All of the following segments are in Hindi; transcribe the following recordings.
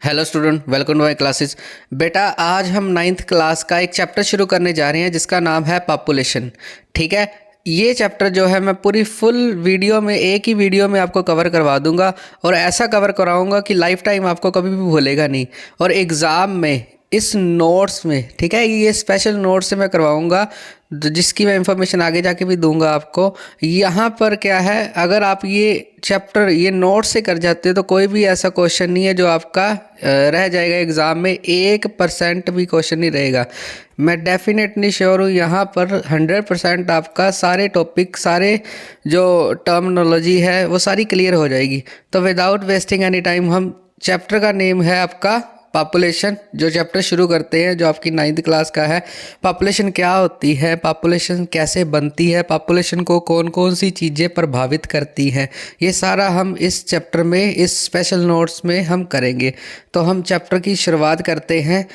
Hello student, welcome to my classes. बेटा, आज हम नाइन्थ क्लास का एक चैप्टर शुरू करने जा रहे हैं जिसका नाम है पॉपुलेशन। ठीक है, ये चैप्टर जो है मैं पूरी फुल वीडियो में, एक ही वीडियो में आपको कवर करवा दूंगा और ऐसा कवर कराऊंगा कि लाइफ टाइम आपको कभी भी भूलेगा नहीं। और एग्ज़ाम में इस नोट्स में, ठीक है, ये स्पेशल नोट्स से मैं करवाऊंगा जिसकी मैं इंफॉर्मेशन आगे जाके भी दूंगा आपको। यहाँ पर क्या है, अगर आप ये चैप्टर ये नोट्स से कर जाते हो तो कोई भी ऐसा क्वेश्चन नहीं है जो आपका रह जाएगा एग्ज़ाम में। 1% भी क्वेश्चन नहीं रहेगा। मैं डेफिनेटली श्योर हूँ यहाँ पर 100% आपका सारे टॉपिक, सारे जो टर्मिनोलॉजी है वो सारी क्लियर हो जाएगी। तो विदाउट वेस्टिंग एनी टाइम हम चैप्टर का नेम है आपका पॉपुलेशन, जो चैप्टर शुरू करते हैं जो आपकी नाइन्थ क्लास का है। पॉपुलेशन क्या होती है, पॉपुलेशन कैसे बनती है, पॉपुलेशन को कौन कौन सी चीज़ें प्रभावित करती हैं, ये सारा हम इस चैप्टर में, इस स्पेशल नोट्स में हम करेंगे। तो हम चैप्टर की शुरुआत करते हैं।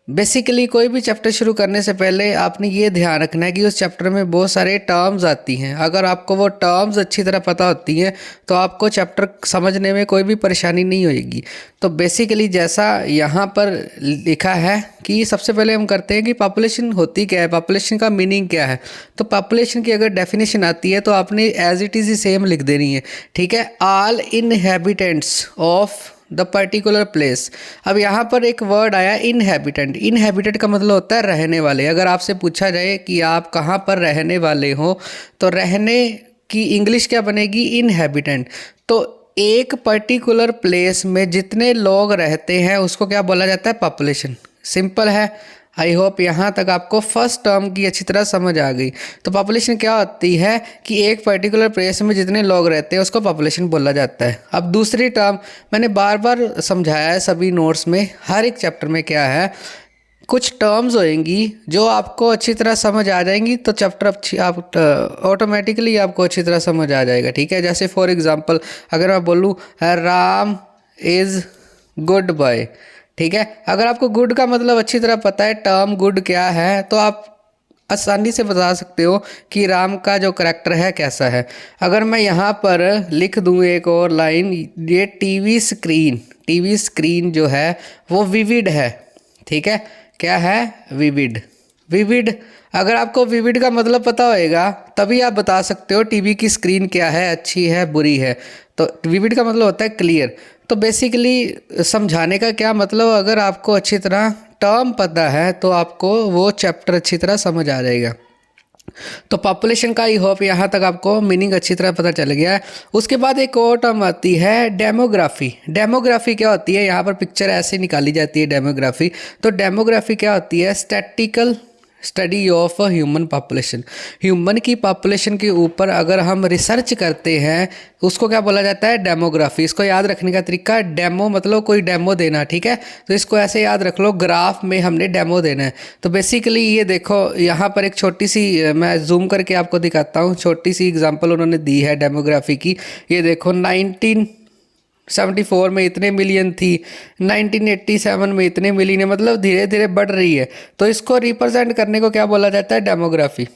बेसिकली कोई भी चैप्टर शुरू करने से पहले आपने ये ध्यान रखना है कि उस चैप्टर में बहुत सारे टर्म्स आती हैं। अगर आपको वो टर्म्स अच्छी तरह पता होती हैं तो आपको चैप्टर समझने में कोई भी परेशानी नहीं होगी। तो बेसिकली जैसा यहाँ पर लिखा है कि सबसे पहले हम करते हैं कि पॉपुलेशन होती क्या है, पॉपुलेशन का मीनिंग क्या है। तो पॉपुलेशन की अगर डेफिनेशन आती है तो आपने एज इट इज़ ही सेम लिख देनी है। ठीक है, all inhabitants of the particular place. अब यहाँ पर एक वर्ड आया इनहैबिटेंट। इनहैबिटेंट का मतलब होता है रहने वाले। अगर आपसे पूछा जाए कि आप कहाँ पर रहने वाले हो तो रहने की इंग्लिश क्या बनेगी, इनहैबिटेंट। तो एक पर्टिकुलर प्लेस में जितने लोग रहते हैं उसको क्या बोला जाता है, पॉपुलेशन। सिंपल है। आई होप यहाँ तक आपको फर्स्ट टर्म की अच्छी तरह समझ आ गई। तो पॉपुलेशन क्या होती है कि एक पर्टिकुलर प्लेस में जितने लोग रहते हैं उसको पॉपुलेशन बोला जाता है। अब दूसरी टर्म मैंने बार बार समझाया है सभी नोट्स में, हर एक चैप्टर में क्या है, कुछ टर्म्स होएंगी जो आपको अच्छी तरह समझ आ जाएंगी तो चैप्टर अच्छी आप ऑटोमेटिकली आपको अच्छी तरह समझ आ जाएगा। ठीक है, जैसे फॉर एग्जांपल अगर मैं बोलूँ राम इज़ गुड बॉय। ठीक है, अगर आपको गुड का मतलब अच्छी तरह पता है, टर्म गुड क्या है, तो आप आसानी से बता सकते हो कि राम का जो करैक्टर है कैसा है। अगर मैं यहाँ पर लिख दूँ एक और लाइन, ये टीवी स्क्रीन जो है वो विविड है। ठीक है, क्या है, विविड। विविड, अगर आपको विविड का मतलब पता होएगा तभी आप बता सकते हो टीवी की स्क्रीन क्या है, अच्छी है, बुरी है। तो विविड का मतलब होता है क्लियर। तो बेसिकली समझाने का क्या मतलब, अगर आपको अच्छी तरह टर्म पता है तो आपको वो चैप्टर अच्छी तरह समझ आ जाएगा। तो पॉपुलेशन का आई होप यहाँ तक आपको मीनिंग अच्छी तरह पता चल गया है। उसके बाद एक और टर्म आती है डेमोग्राफी। डेमोग्राफी क्या होती है, यहाँ पर पिक्चर ऐसे निकाली जाती है डेमोग्राफी। तो डेमोग्राफी क्या होती है, statistical study of human population. Human की पॉपुलेशन के ऊपर अगर हम रिसर्च करते हैं उसको क्या बोला जाता है, डेमोग्राफी। इसको याद रखने का तरीका, डेमो मतलब कोई डेमो देना। ठीक है, तो इसको ऐसे याद रख लो, ग्राफ में हमने डेमो देना है। तो बेसिकली ये देखो, यहाँ पर एक छोटी सी, मैं जूम करके आपको दिखाता हूँ, छोटी सी एग्जांपल उन्होंने दी है डेमोग्राफी की। ये देखो, 1974 में इतने मिलियन थी, 1987 में इतने मिलियन है, मतलब धीरे धीरे बढ़ रही है। तो इसको रिप्रेजेंट करने को क्या बोला जाता है, डेमोग्राफी।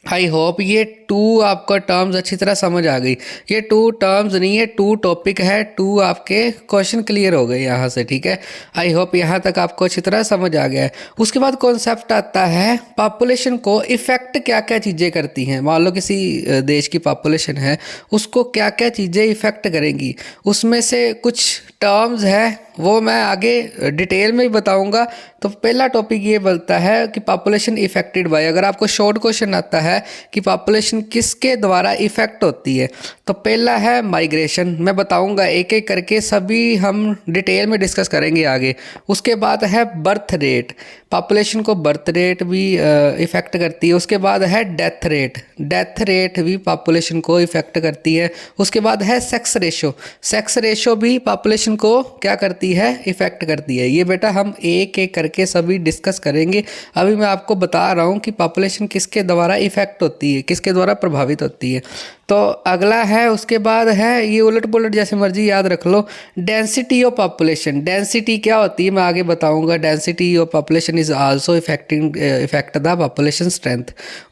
आई होप ये 2 आपको टर्म्स अच्छी तरह समझ आ गई। ये 2 टर्म्स नहीं है, 2 टॉपिक है, 2 आपके क्वेश्चन क्लियर हो गए यहाँ से। ठीक है, आई होप यहाँ तक आपको अच्छी तरह समझ आ गया है। उसके बाद कॉन्सेप्ट आता है पॉपुलेशन को इफ़ेक्ट क्या क्या चीज़ें करती हैं। मान लो किसी देश की पॉपुलेशन है, उसको क्या क्या चीज़ें इफ़ेक्ट करेंगी, उसमें से कुछ टर्म्स है वो मैं आगे डिटेल में ही बताऊंगा। तो पहला टॉपिक ये बोलता है कि पॉपुलेशन इफेक्टेड बाय। अगर आपको शॉर्ट क्वेश्चन आता है कि पॉपुलेशन किसके द्वारा इफेक्ट होती है, तो पहला है माइग्रेशन। मैं बताऊंगा एक एक करके, सभी हम डिटेल में डिस्कस करेंगे आगे। उसके बाद है बर्थ रेट, पॉपुलेशन को बर्थ रेट भी इफेक्ट करती है। उसके बाद है डेथ रेट, डेथ रेट भी पॉपुलेशन को इफेक्ट करती है। उसके बाद है सेक्स रेशो, सेक्स रेशो भी पॉपुलेशन को क्या करती है, इफेक्ट करती है। ये बेटा हम एक एक करके सभी डिस्कस करेंगे। अभी मैं आपको बता रहा हूँ कि पॉपुलेशन किसके द्वारा इफेक्ट होती है, किसके द्वारा प्रभावित होती है। तो अगला है, उसके बाद है, ये उलट पुलट जैसे मर्जी याद रख लो, डेंसिटी ऑफ पॉपुलेशन। डेंसिटी क्या होती है मैं आगे बताऊंगा। Density of population is also effect the population strength.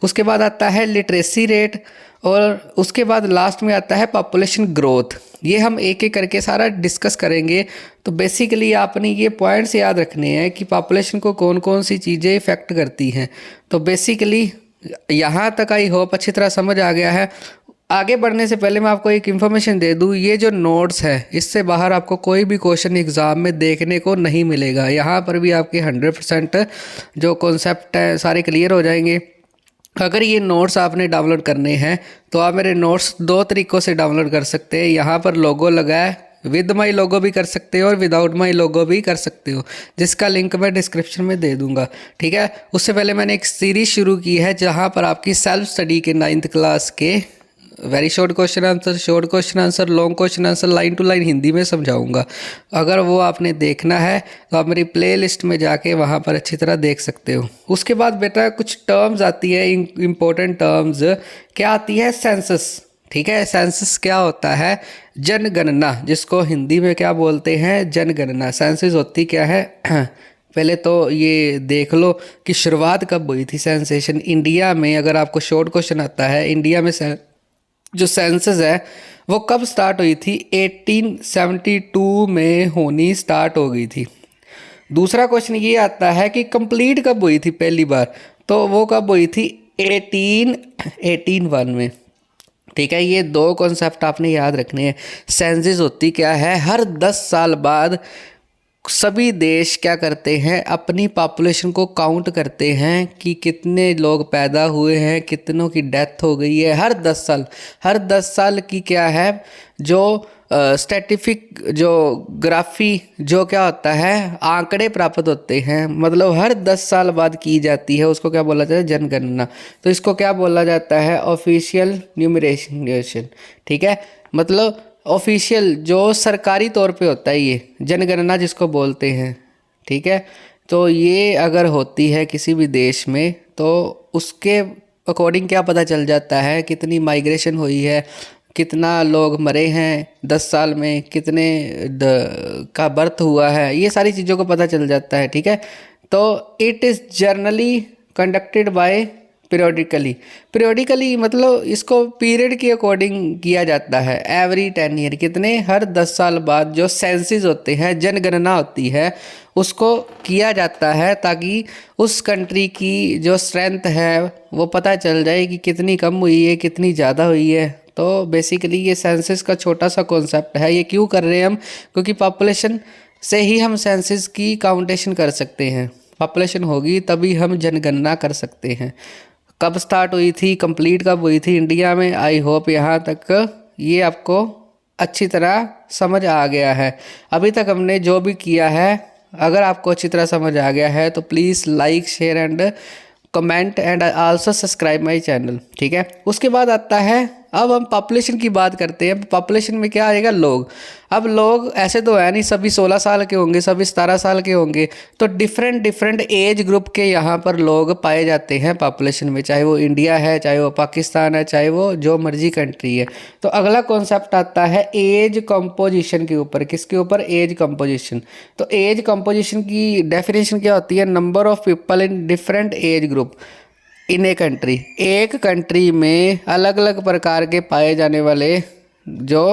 उसके बाद आता है लिटरेसी रेट और उसके बाद लास्ट में आता है पॉपुलेशन ग्रोथ। ये हम एक एक करके सारा डिस्कस करेंगे। तो बेसिकली आपने ये पॉइंट्स याद रखने हैं कि पॉपुलेशन को कौन कौन सी चीज़ें इफ़ेक्ट करती हैं। तो बेसिकली यहाँ तक आई होप अच्छी तरह समझ आ गया है। आगे बढ़ने से पहले मैं आपको एक इन्फॉर्मेशन दे दूँ, ये जो नोट्स है इससे बाहर आपको कोई भी क्वेश्चन एग्ज़ाम में देखने को नहीं मिलेगा। यहाँ पर भी आपके 100% जो कॉन्सेप्ट है सारे क्लियर हो जाएंगे। अगर ये नोट्स आपने डाउनलोड करने हैं तो आप मेरे नोट्स 2 तरीक़ों से डाउनलोड कर सकते हैं। यहाँ पर लोगो लगा है, विद माई लोगो भी कर सकते हो और विदाउट माई लोगो भी कर सकते हो, जिसका लिंक मैं डिस्क्रिप्शन में दे दूंगा। ठीक है, उससे पहले मैंने एक सीरीज़ शुरू की है जहाँ पर आपकी सेल्फ स्टडी के 9th क्लास के very short question answer, long question answer, line to line Hindi में समझाऊंगा। अगर वो आपने देखना है तो आप मेरी प्लेलिस्ट में जाके वहाँ पर अच्छी तरह देख सकते हो। उसके बाद बेटा कुछ टर्म्स आती है, इम्पोर्टेंट टर्म्स। क्या आती है? सेंसस। ठीक है, सेंसस क्या होता है? जनगणना, जिसको हिंदी में क्या बोलते हैं? जनगणना। सेंसस होती क्या है? पहले तो ये देख लो कि शुरुआत कब हुई थी सेंसेशन इंडिया में। अगर आपको शॉर्ट क्वेश्चन आता है, इंडिया में जो सेंसस है वो कब स्टार्ट हुई थी? 1872 में होनी स्टार्ट हो गई थी। दूसरा क्वेश्चन ये आता है कि कंप्लीट कब हुई थी पहली बार? तो वो कब हुई थी? 1881 में। ठीक है, ये 2 कॉन्सेप्ट आपने याद रखने हैं। सेंसस होती क्या है? हर 10 साल बाद सभी देश क्या करते हैं? अपनी पॉपुलेशन को काउंट करते हैं कि कितने लोग पैदा हुए हैं, कितनों की डेथ हो गई है। हर 10 साल की क्या है जो स्टैटिफिक जो ग्राफी जो क्या होता है आंकड़े प्राप्त होते हैं, मतलब हर 10 साल बाद की जाती है, उसको क्या बोला जाता है? जनगणना। तो इसको क्या बोला जाता है? Official numeration. ठीक है, मतलब ऑफिशियल जो सरकारी तौर पे होता है ये जनगणना जिसको बोलते हैं। ठीक है, तो ये अगर होती है किसी भी देश में तो उसके अकॉर्डिंग क्या पता चल जाता है? कितनी माइग्रेशन हुई है, कितना लोग मरे हैं 10 साल में, कितने का बर्थ हुआ है, ये सारी चीज़ों को पता चल जाता है। ठीक है, तो it is generally conducted by periodically मतलब इसको पीरियड के अकॉर्डिंग किया जाता है। एवरी 10 ईयर, कितने? हर 10 साल बाद जो सेंसस होते हैं, जनगणना होती है, उसको किया जाता है ताकि उस कंट्री की जो स्ट्रेंथ है वो पता चल जाए कि कितनी कम हुई है, कितनी ज़्यादा हुई है। तो बेसिकली ये सेंसस का छोटा सा कॉन्सेप्ट है। ये क्यों कर रहे हैं हम? क्योंकि पॉपुलेशन से ही हम सेंसस की काउंटेशन कर सकते हैं। पॉपुलेशन होगी तभी हम जनगणना कर सकते हैं। कब स्टार्ट हुई थी, कंप्लीट कब हुई थी इंडिया में? आई होप यहाँ तक ये आपको अच्छी तरह समझ आ गया है। अभी तक हमने जो भी किया है, अगर आपको अच्छी तरह समझ आ गया है तो please like, share and comment and also subscribe my channel. ठीक है, उसके बाद आता है, अब हम पॉपुलेशन की बात करते हैं। पॉपुलेशन में क्या आएगा? लोग। अब लोग ऐसे तो है नहीं सभी 16 साल के होंगे, सभी 17 साल के होंगे, तो डिफरेंट एज ग्रुप के यहाँ पर लोग पाए जाते हैं पॉपुलेशन में, चाहे वो इंडिया है, चाहे वो पाकिस्तान है, चाहे वो जो मर्जी कंट्री है। तो अगला कॉन्सेप्ट आता है एज कंपोजिशन के ऊपर। किसके ऊपर? Age composition. तो एज कंपोजिशन की डेफिनेशन क्या होती है? Number of people in different age group in a country. एक कंट्री में अलग अलग प्रकार के पाए जाने वाले जो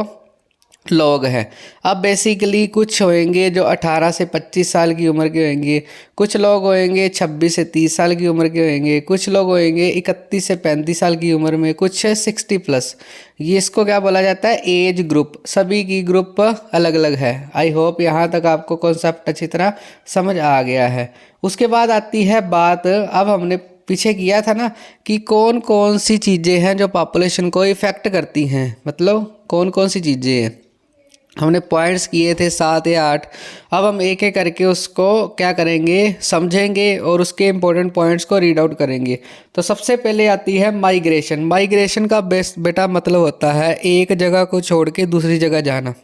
लोग हैं। अब बेसिकली कुछ होंगे जो 18 से 25 साल की उम्र के होंगे, कुछ लोग होंगे 26 से 30 साल की उम्र के होंगे, कुछ लोग होंगे 31 से 35 साल की उम्र में, कुछ 60+। ये इसको क्या बोला जाता है? Age group. सभी की ग्रुप अलग अलग है। आई होप यहाँ तक आपको कॉन्सेप्ट अच्छी तरह समझ आ गया है। उसके बाद आती है बात, अब हमने पीछे किया था ना कि कौन कौन सी चीज़ें हैं जो पॉपुलेशन को इफ़ेक्ट करती हैं, मतलब कौन कौन सी चीज़ें हैं। हमने पॉइंट्स किए थे 7 या 8। अब हम एक एक करके उसको क्या करेंगे? समझेंगे और उसके इम्पोर्टेंट पॉइंट्स को रीड आउट करेंगे। तो सबसे पहले आती है माइग्रेशन। माइग्रेशन का बेटा मतलब होता है एक जगह को छोड़ के दूसरी जगह जाना।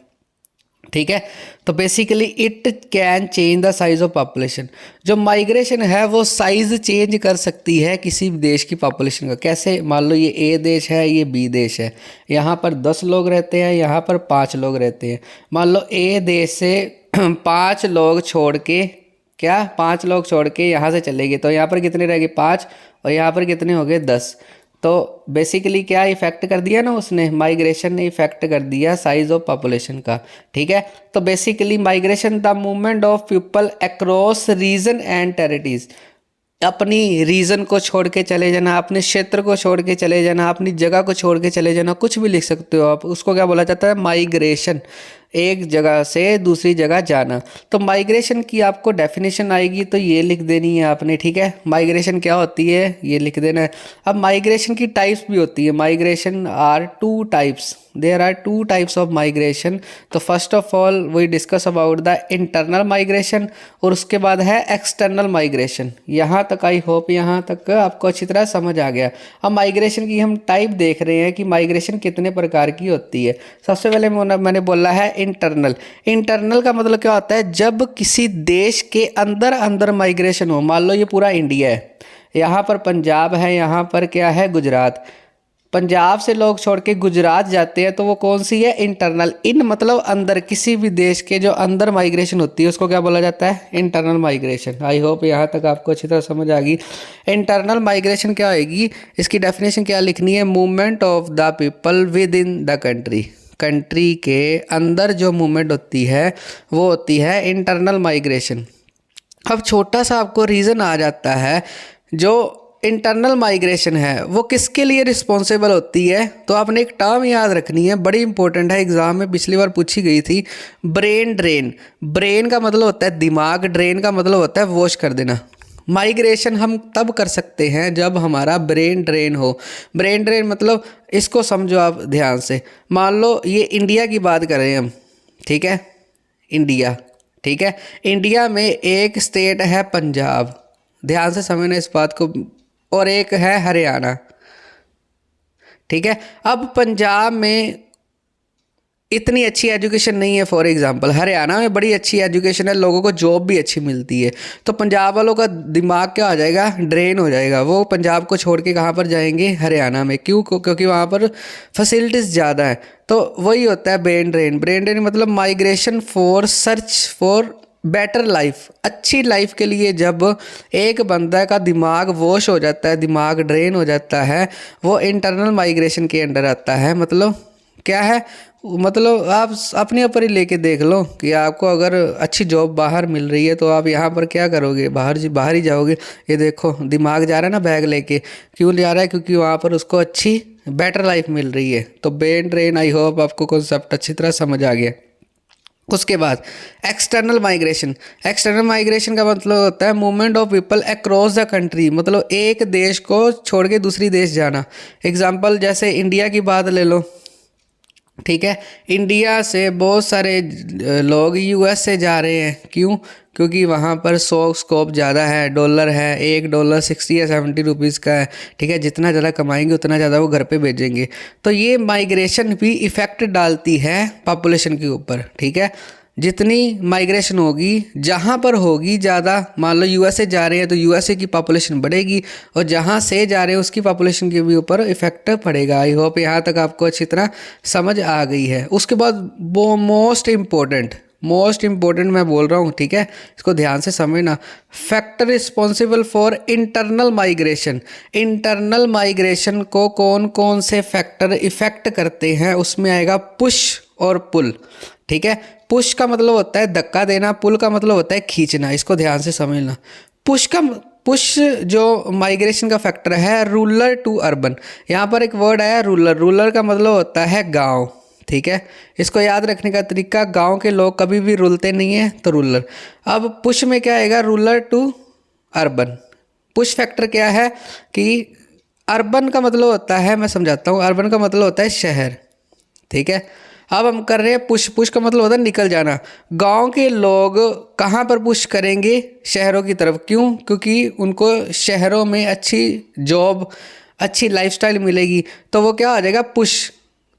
ठीक है, तो basically it can change the size of population. जो माइग्रेशन है वो साइज चेंज कर सकती है किसी भी देश की पॉपुलेशन का। कैसे? मान लो ये ए देश है, ये बी देश है, यहाँ पर 10 लोग रहते हैं, यहाँ पर 5 लोग रहते हैं। मान लो ए देश से 5 लोग छोड़ के, यहाँ से चले गए, तो यहाँ पर कितने रह गए? 5, और यहाँ पर कितने हो गए? 10। तो बेसिकली क्या इफेक्ट कर दिया ना उसने, माइग्रेशन ने इफेक्ट कर दिया साइज ऑफ पॉपुलेशन का। ठीक है, तो basically migration the movement of people across region and territories, अपनी रीजन को छोड़ के चले जाना, अपने क्षेत्र को छोड़ के चले जाना, अपनी जगह को छोड़ के चले जाना, कुछ भी लिख सकते हो आप, उसको क्या बोला जाता है, माइग्रेशन, एक जगह से दूसरी जगह जाना। तो माइग्रेशन की आपको डेफिनेशन आएगी तो ये लिख देनी है आपने। ठीक है, माइग्रेशन क्या होती है ये लिख देना है। अब माइग्रेशन की टाइप्स भी होती है, migration are two types, there are two types of migration. तो first of all we discuss about the internal migration, और उसके बाद है एक्सटर्नल माइग्रेशन। यहाँ तक आई होप यहाँ तक आपको अच्छी तरह समझ आ गया। अब माइग्रेशन की हम टाइप देख रहे हैं कि माइग्रेशन कितने प्रकार की होती है। सबसे पहले मैंने बोला है इंटरनल। इंटरनल का मतलब क्या होता है, जब किसी देश के अंदर अंदर माइग्रेशन हो। मान लो ये पूरा इंडिया है, यहाँ पर पंजाब है, यहाँ पर क्या है, गुजरात। पंजाब से लोग छोड़ के गुजरात जाते हैं तो वो कौन सी है, इंटरनल। इन मतलब अंदर, किसी भी देश के जो अंदर माइग्रेशन होती है उसको क्या बोला जाता है, इंटरनल माइग्रेशन। आई होप यहाँ तक आपको अच्छी तरह समझ आ गई। इंटरनल माइग्रेशन क्या होगी, इसकी डेफिनेशन क्या लिखनी है, movement of the people with in the country, country के अंदर जो मूवमेंट होती है वो होती है इंटरनल माइग्रेशन। अब छोटा सा आपको रीज़न आ जाता है, जो इंटरनल माइग्रेशन है वो किसके लिए रिस्पॉन्सिबल होती है। तो आपने एक टर्म याद रखनी है, बड़ी इंपॉर्टेंट है, एग्जाम में पिछली बार पूछी गई थी, ब्रेन ड्रेन। ब्रेन का मतलब होता है दिमाग, ड्रेन का मतलब होता है वॉश कर देना। माइग्रेशन हम तब कर सकते हैं जब हमारा ब्रेन ड्रेन हो। ब्रेन ड्रेन मतलब, इसको समझो आप ध्यान से, मान लो ये इंडिया की बात करें हम, ठीक है, इंडिया, ठीक है, इंडिया में एक स्टेट है पंजाब, ध्यान से समझना इस बात को, और एक है हरियाणा। ठीक है, अब पंजाब में इतनी अच्छी एजुकेशन नहीं है, फॉर एग्जांपल हरियाणा में बड़ी अच्छी एजुकेशन है, लोगों को जॉब भी अच्छी मिलती है। तो पंजाब वालों का दिमाग क्या हो जाएगा, ड्रेन हो जाएगा। वो पंजाब को छोड़ के कहाँ पर जाएंगे, हरियाणा में। क्यों, क्योंकि वहाँ पर फैसिलिटीज़ ज़्यादा है। तो वही होता है ब्रेन ड्रेन। ब्रेन ड्रेन मतलब migration for search for better life, अच्छी लाइफ के लिए जब एक बंदा का दिमाग वॉश हो जाता है, दिमाग ड्रेन हो जाता है, वो इंटरनल माइग्रेशन के अंडर आता है। मतलब क्या है, मतलब आप अपने ऊपर ही लेके देख लो कि आपको अगर अच्छी जॉब बाहर मिल रही है तो आप यहाँ पर क्या करोगे, बाहर ही जाओगे। ये देखो दिमाग जा रहा है ना बैग लेके, क्यों जा रहा है, क्योंकि वहाँ पर उसको अच्छी बेटर लाइफ मिल रही है। तो ब्रेन ड्रेन, आई होप आपको कॉन्सेप्ट अच्छी तरह समझ आ गया। उसके बाद एक्सटर्नल माइग्रेशन। एक्सटर्नल माइग्रेशन का मतलब होता है movement of people across the country, मतलब एक देश को छोड़ के दूसरी देश जाना। एग्जांपल जैसे इंडिया की बात ले लो, ठीक है, इंडिया से बहुत सारे लोग यूएस से जा रहे हैं। क्यों, क्योंकि वहाँ पर स्कोप ज़्यादा है, डॉलर है, $1 60 या 70 रुपीज़ का है। ठीक है, जितना ज़्यादा कमाएंगे उतना ज़्यादा वो घर पे भेजेंगे। तो ये माइग्रेशन भी इफ़ेक्ट डालती है पॉपुलेशन के ऊपर। ठीक है, जितनी माइग्रेशन होगी, जहाँ पर होगी ज़्यादा, मान लो यूएसए जा रहे हैं तो यूएसए की पॉपुलेशन बढ़ेगी, और जहाँ से जा रहे हैं उसकी पॉपुलेशन के भी ऊपर इफेक्ट पड़ेगा। आई होप यहाँ तक आपको अच्छी तरह समझ आ गई है। उसके बाद वो मोस्ट इम्पोर्टेंट मैं बोल रहा हूँ, ठीक है, इसको ध्यान से समझना। Factor responsible for internal migration. Internal migration को कौन कौन से फैक्टर इफेक्ट करते हैं, उसमें आएगा पुश और पुल। ठीक है, पुश का मतलब होता है धक्का देना, पुल का मतलब होता है खींचना। इसको ध्यान से समझना। पुश जो माइग्रेशन का फैक्टर है, रूरल टू अर्बन। यहाँ पर एक वर्ड आया रूरल, रूरल का मतलब होता है गांव। ठीक है, इसको याद रखने का तरीका, गांव के लोग कभी भी रुलते नहीं है, तो रूरल। अब पुश में क्या आएगा, rural to urban. Push factor क्या है कि अर्बन का मतलब होता है, मैं समझाता हूँ, अर्बन का मतलब होता है शहर। ठीक है, अब हम कर रहे हैं पुश का मतलब होता है निकल जाना। गांव के लोग कहाँ पर पुश करेंगे, शहरों की तरफ। क्यों, क्योंकि उनको शहरों में अच्छी जॉब, अच्छी लाइफस्टाइल मिलेगी, तो वो क्या हो जाएगा, पुश।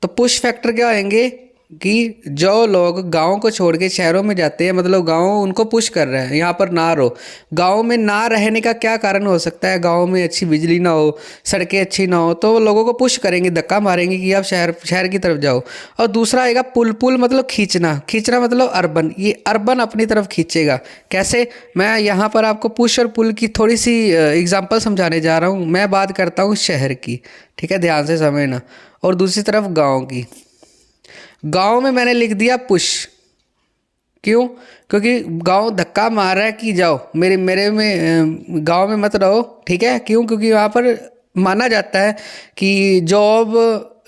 तो पुश फैक्टर क्या आएंगे, कि जो लोग गांव को छोड़ के शहरों में जाते हैं, मतलब गांव उनको पुश कर रहा है यहाँ पर ना रहो। गांव में ना रहने का क्या कारण हो सकता है? गांव में अच्छी बिजली ना हो, सड़कें अच्छी ना हो, तो वो लोगों को पुश करेंगे, धक्का मारेंगे कि आप शहर शहर की तरफ जाओ। और दूसरा आएगा पुल। पुल मतलब खींचना, खींचना मतलब अर्बन, ये अर्बन अपनी तरफ खींचेगा। कैसे? मैं यहाँ पर आपको पुश और पुल की थोड़ी सी एग्जाम्पल समझाने जा रहा हूँ। मैं बात करता हूँ शहर की, ठीक है, ध्यान से समझना। और दूसरी तरफ गाँव की। गांव में मैंने लिख दिया पुश। क्यों? क्योंकि गांव धक्का मार रहा है कि जाओ मेरे मेरे में गांव में मत रहो, ठीक है। क्यों? क्योंकि वहाँ पर माना जाता है कि जॉब,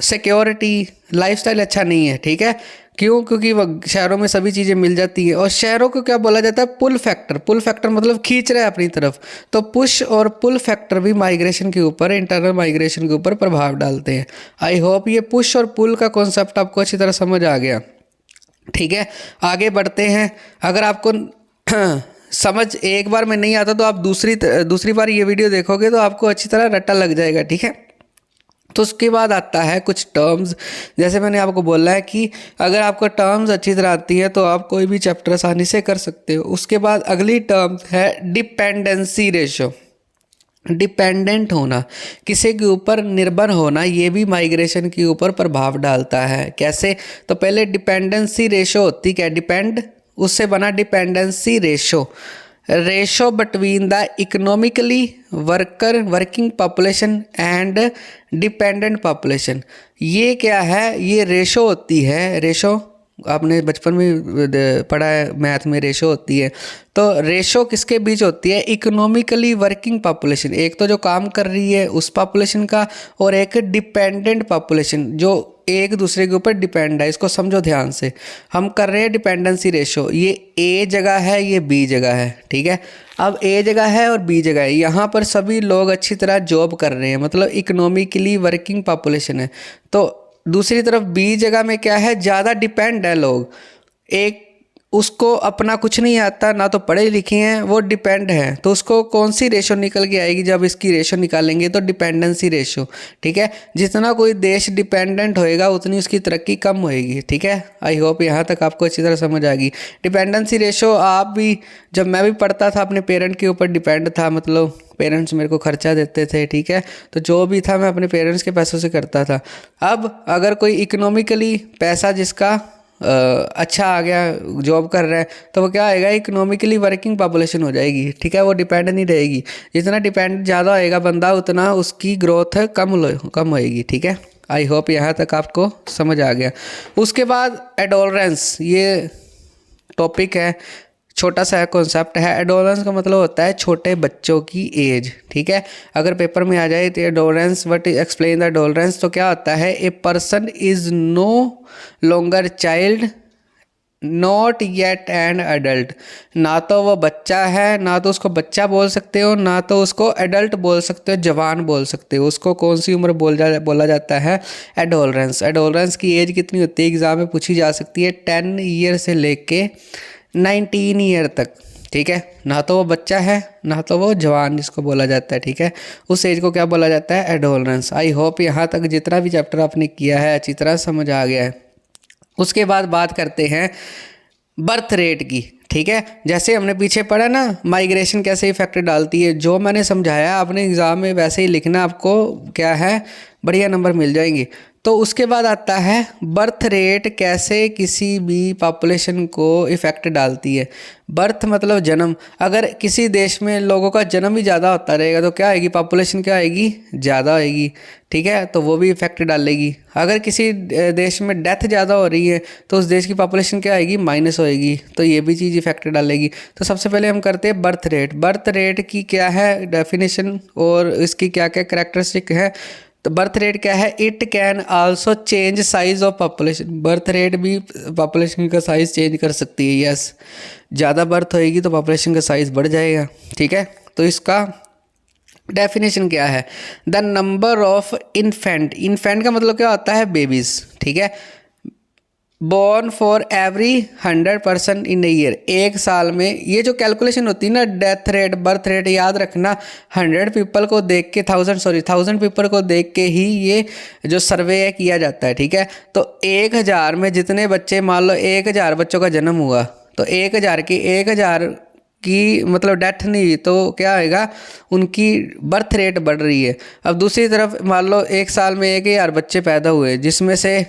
सिक्योरिटी, लाइफस्टाइल अच्छा नहीं है, ठीक है। क्यों? क्योंकि वह शहरों में सभी चीज़ें मिल जाती हैं। और शहरों को क्या बोला जाता है? पुल फैक्टर। पुल फैक्टर मतलब खींच रहा है अपनी तरफ। तो पुश और पुल फैक्टर भी माइग्रेशन के ऊपर, इंटरनल माइग्रेशन के ऊपर प्रभाव डालते हैं। आई होप ये पुश और पुल का कॉन्सेप्ट आपको अच्छी तरह समझ आ गया, ठीक है। आगे बढ़ते हैं। अगर आपको समझ एक बार में नहीं आता तो आप दूसरी बार ये वीडियो देखोगे तो आपको अच्छी तरह रट्टा लग जाएगा, ठीक है। तो उसके बाद आता है कुछ टर्म्स। जैसे मैंने आपको बोला है कि अगर आपको टर्म्स अच्छी तरह आती है तो आप कोई भी चैप्टर आसानी से कर सकते हो। उसके बाद अगली टर्म है डिपेंडेंसी रेशो। डिपेंडेंट होना, किसी के ऊपर निर्भर होना, ये भी माइग्रेशन के ऊपर प्रभाव डालता है। कैसे? तो पहले डिपेंडेंसी रेशो होती क्या? डिपेंड, उससे बना dependency ratio. Ratio between the economically working population and dependent population. ये क्या है? ये रेशो होती है। रेशो आपने बचपन में पढ़ा है, मैथ में रेशो होती है। तो रेशो किसके बीच होती है? इकोनॉमिकली वर्किंग पॉपुलेशन, एक तो जो काम कर रही है उस पॉपुलेशन का, और एक डिपेंडेंट पॉपुलेशन जो एक दूसरे के ऊपर डिपेंड है। इसको समझो ध्यान से। हम कर रहे हैं डिपेंडेंसी रेशो। ये ए जगह है, ये बी जगह है, ठीक है। अब ए जगह है और बी जगह है। यहाँ पर सभी लोग अच्छी तरह जॉब कर रहे हैं, मतलब इकोनॉमिकली वर्किंग पॉपुलेशन है। तो दूसरी तरफ बी जगह में क्या है? ज़्यादा डिपेंड है लोग। एक उसको अपना कुछ नहीं आता, ना तो पढ़े लिखे हैं, वो डिपेंड है। तो उसको कौन सी रेशो निकल के आएगी? जब इसकी रेशो निकालेंगे तो डिपेंडेंसी रेशो, ठीक है। जितना कोई देश डिपेंडेंट होएगा उतनी उसकी तरक्की कम होएगी, ठीक है। आई होप यहाँ तक आपको अच्छी तरह समझ आ गई। डिपेंडेंसी रेशो आप भी, जब मैं भी पढ़ता था अपने पेरेंट के ऊपर डिपेंड था, मतलब पेरेंट्स मेरे को खर्चा देते थे, ठीक है। तो जो भी था मैं अपने पेरेंट्स के पैसों से करता था। अब अगर कोई इकोनॉमिकली पैसा जिसका अच्छा आ गया, जॉब कर रहा है, तो वो क्या आएगा? इकोनॉमिकली वर्किंग पॉपुलेशन हो जाएगी, ठीक है। वो डिपेंड नहीं रहेगी। जितना डिपेंड ज़्यादा होएगा बंदा उतना उसकी ग्रोथ कम होएगी, ठीक है। आई होप यहाँ तक आपको समझ आ गया। उसके बाद एडोलरेंस, ये टॉपिक है, छोटा सा कॉन्सेप्ट है। एडोलेंस का मतलब होता है छोटे बच्चों की एज, ठीक है। अगर पेपर में आ जाए तो adolescence, what explain the adolescence, तो क्या होता है? A person is no longer child not yet an adult. ना तो वो बच्चा है, ना तो उसको बच्चा बोल सकते हो, ना तो उसको एडल्ट बोल सकते हो, जवान बोल सकते हो। उसको कौन सी उम्र बोला जाता है? एडोलेंस। एडोलेंस की एज कितनी होती है? एग्जाम में पूछी जा सकती है। 10 ईयर से लेके 19 ईयर तक, ठीक है। ना तो वो बच्चा है, ना तो वो जवान जिसको बोला जाता है, ठीक है। उस एज को क्या बोला जाता है? एडोलेंस। आई होप यहाँ तक जितना भी चैप्टर आपने किया है अच्छी तरह समझ आ गया है। उसके बाद बात करते हैं बर्थ रेट की, ठीक है। जैसे हमने पीछे पढ़ा ना माइग्रेशन कैसे इफेक्ट डालती है, जो मैंने समझाया आपने एग्ज़ाम में वैसे ही लिखना, आपको क्या है? बढ़िया नंबर मिल जाएंगे। तो उसके बाद आता है बर्थ रेट कैसे किसी भी पॉपुलेशन को इफ़ेक्ट डालती है। बर्थ मतलब जन्म। अगर किसी देश में लोगों का जन्म ही ज़्यादा होता रहेगा तो क्या आएगी? पॉपुलेशन क्या आएगी? ज़्यादा आएगी, ठीक है। तो वो भी इफेक्ट डालेगी। अगर किसी देश में डेथ ज़्यादा हो रही है तो उस देश की पॉपुलेशन क्या आएगी? माइनस होएगी। तो ये भी चीज़ इफेक्ट डालेगी। तो सबसे पहले हम करते हैं बर्थ रेट। बर्थ रेट की क्या है डेफिनेशन और इसकी क्या क्या कैरेक्टरिस्टिक है? तो बर्थ रेट क्या है? It can also change size of population. Birth rate भी पॉपुलेशन का साइज चेंज कर सकती है। यस, ज़्यादा बर्थ होएगी तो पॉपुलेशन का साइज बढ़ जाएगा, ठीक है। तो इसका डेफिनेशन क्या है? The number of infant. Infant का मतलब क्या होता है? बेबीज, ठीक है। Born for every 100% in a year. एक साल में ये जो कैलकुलेशन होती है ना, डेथ रेट बर्थ रेट, याद रखना 100 पीपल को देख के 1000 पीपल को देख के ही ये जो सर्वे है किया जाता है, ठीक है। तो 1000 में जितने बच्चे, मान लो 1000 बच्चों का जन्म हुआ, तो 1000 की मतलब डेथ नहीं हुई, तो क्या आएगा, उनकी बर्थ रेट बढ़ रही है। अब दूसरी तरफ मान लो एक साल में 1000 बच्चे पैदा हुए, जिसमें से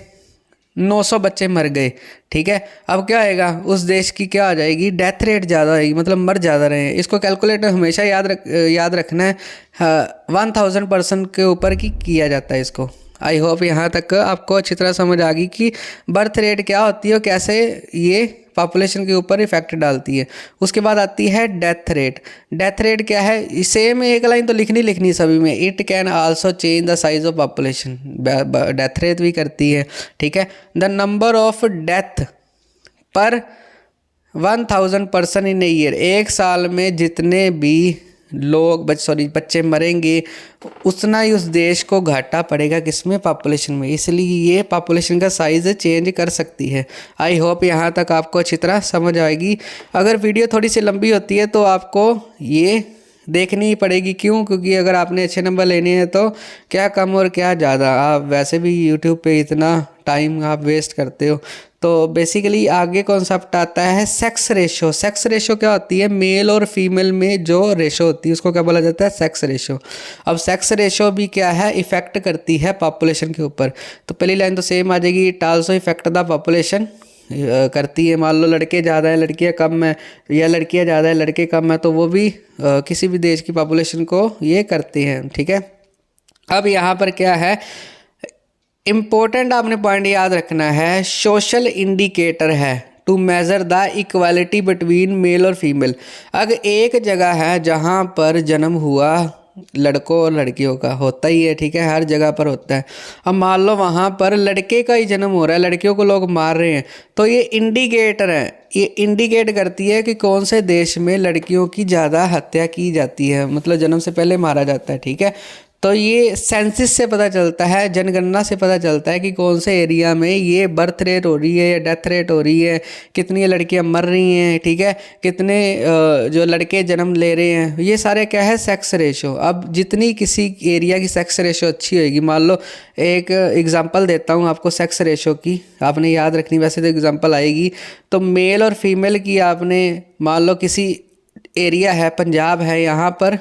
900 बच्चे मर गए, ठीक है। अब क्या आएगा, उस देश की क्या आ जाएगी, डेथ रेट ज़्यादा आएगी, मतलब मर ज़्यादा रहे हैं। इसको कैलकुलेट हमेशा याद रखना है, 1000% के ऊपर की किया जाता है इसको। आई होप यहाँ तक आपको अच्छी तरह समझ आ गई कि बर्थ रेट क्या होती है और कैसे ये पॉपुलेशन के ऊपर इफेक्ट डालती है। उसके बाद आती है डेथ रेट। डेथ रेट क्या है, सेम एक लाइन तो लिखनी सभी में, it can also change the size of population, death rate भी करती है, ठीक है। द नंबर ऑफ डेथ पर 1000% इन ए ईयर, एक साल में जितने भी लोग बच्चे मरेंगे, उतना ही उस देश को घाटा पड़ेगा किसमें, पॉपुलेशन में। इसलिए ये पॉपुलेशन का साइज़ चेंज कर सकती है। आई होप यहाँ तक आपको अच्छी तरह समझ आएगी। अगर वीडियो थोड़ी सी लंबी होती है तो आपको ये देखनी ही पड़ेगी, क्यों, क्योंकि अगर आपने अच्छे नंबर लेने हैं तो क्या कम और क्या ज़्यादा, आप वैसे भी यूट्यूब पे इतना टाइम आप वेस्ट करते हो। तो बेसिकली आगे कॉन्सेप्ट आता है सेक्स रेशो। सेक्स रेशो क्या होती है, मेल और फीमेल में जो रेशो होती है उसको क्या बोला जाता है, सेक्स रेशो। अब सेक्स रेशो भी क्या है, इफेक्ट करती है पॉपुलेशन के ऊपर। तो पहली लाइन तो सेम आ जाएगी, it also effect the population, करती है। मान लो लड़के ज़्यादा हैं लड़कियां कम है, या लड़कियां ज़्यादा है लड़के कम है, तो वो भी किसी भी देश की पॉपुलेशन को ये करती हैं, ठीक है। अब यहाँ पर क्या है, इम्पोर्टेंट आपने पॉइंट याद रखना है, सोशल इंडिकेटर है to measure the equality between male और फीमेल। अगर एक जगह है जहाँ पर जन्म हुआ लड़कों और लड़कियों का, होता ही है, ठीक है, हर जगह पर होता है। अब मान लो वहाँ पर लड़के का ही जन्म हो रहा है, लड़कियों को लोग मार रहे हैं, तो ये इंडिकेटर है, ये इंडिकेट करती है कि कौन से देश में लड़कियों की ज़्यादा हत्या की जाती है, मतलब जन्म से पहले मारा जाता है, ठीक है। तो ये सेंसिस से पता चलता है, जनगणना से पता चलता है कि कौन से एरिया में ये बर्थ रेट हो रही है या डेथ रेट हो रही है, कितनी लड़कियां मर रही हैं, ठीक है, कितने जो लड़के जन्म ले रहे हैं, ये सारे क्या है, सेक्स रेशो। अब जितनी किसी एरिया की सेक्स रेशो अच्छी होगी, मान लो एक एग्जांपल देता हूँ आपको सेक्स रेशो की, आपने याद रखनी, वैसे तो एग्जांपल आएगी। तो मेल और फीमेल की आपने, मान लो किसी एरिया है, पंजाब है, यहाँ पर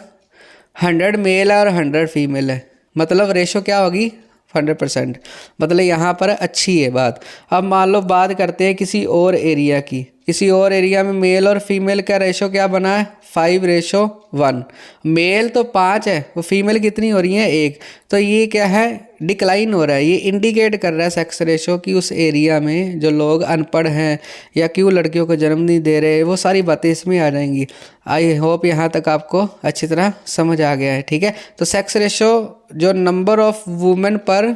100 मेल और 100 फीमेल है, मतलब रेशो क्या होगी, 100%, मतलब यहाँ पर अच्छी है बात। अब मान लो बात करते हैं किसी और एरिया की, किसी और एरिया में मेल और फीमेल का रेशो क्या बना है, 5:1। मेल तो 5 है, वो फीमेल कितनी हो रही है, 1। तो ये क्या है, डिक्लाइन हो रहा है। ये इंडिकेट कर रहा है सेक्स रेशो कि उस एरिया में जो लोग अनपढ़ हैं या क्यों लड़कियों को जन्म नहीं दे रहे, वो सारी बातें इसमें आ जाएंगी। आई होप यहाँ तक आपको अच्छी तरह समझ आ गया है, ठीक है। तो सेक्स रेशो जो नंबर ऑफ वुमेन पर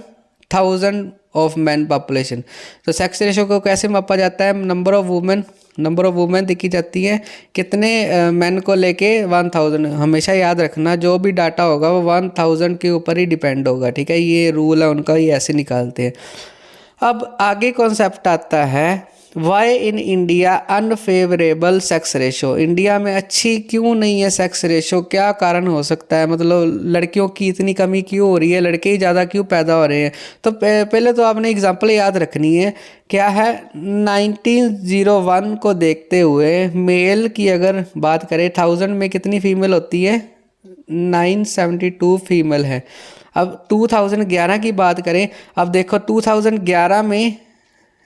1000 ऑफ मैन पॉपुलेशन, तो सेक्स रेशो को कैसे मापा जाता है, नंबर ऑफ वुमेन देखी जाती है कितने मैन को लेके 1000। हमेशा याद रखना जो भी डाटा होगा वो 1000 के ऊपर ही डिपेंड होगा, ठीक है, ये रूल है उनका, ये ऐसे निकालते हैं। अब आगे कॉन्सेप्ट आता है, why in India unfavourable sex ratio. India में अच्छी क्यों नहीं है सेक्स रेशो, क्या कारण हो सकता है, मतलब लड़कियों की इतनी कमी क्यों हो रही है, लड़के ही ज़्यादा क्यों पैदा हो रहे हैं। तो पहले तो आपने एग्जांपल याद रखनी है, क्या है, 1901 को देखते हुए मेल की अगर बात करें 1000 में कितनी फीमेल होती है, 972 फीमेल है। अब 2011 की बात करें, अब देखो 2011 में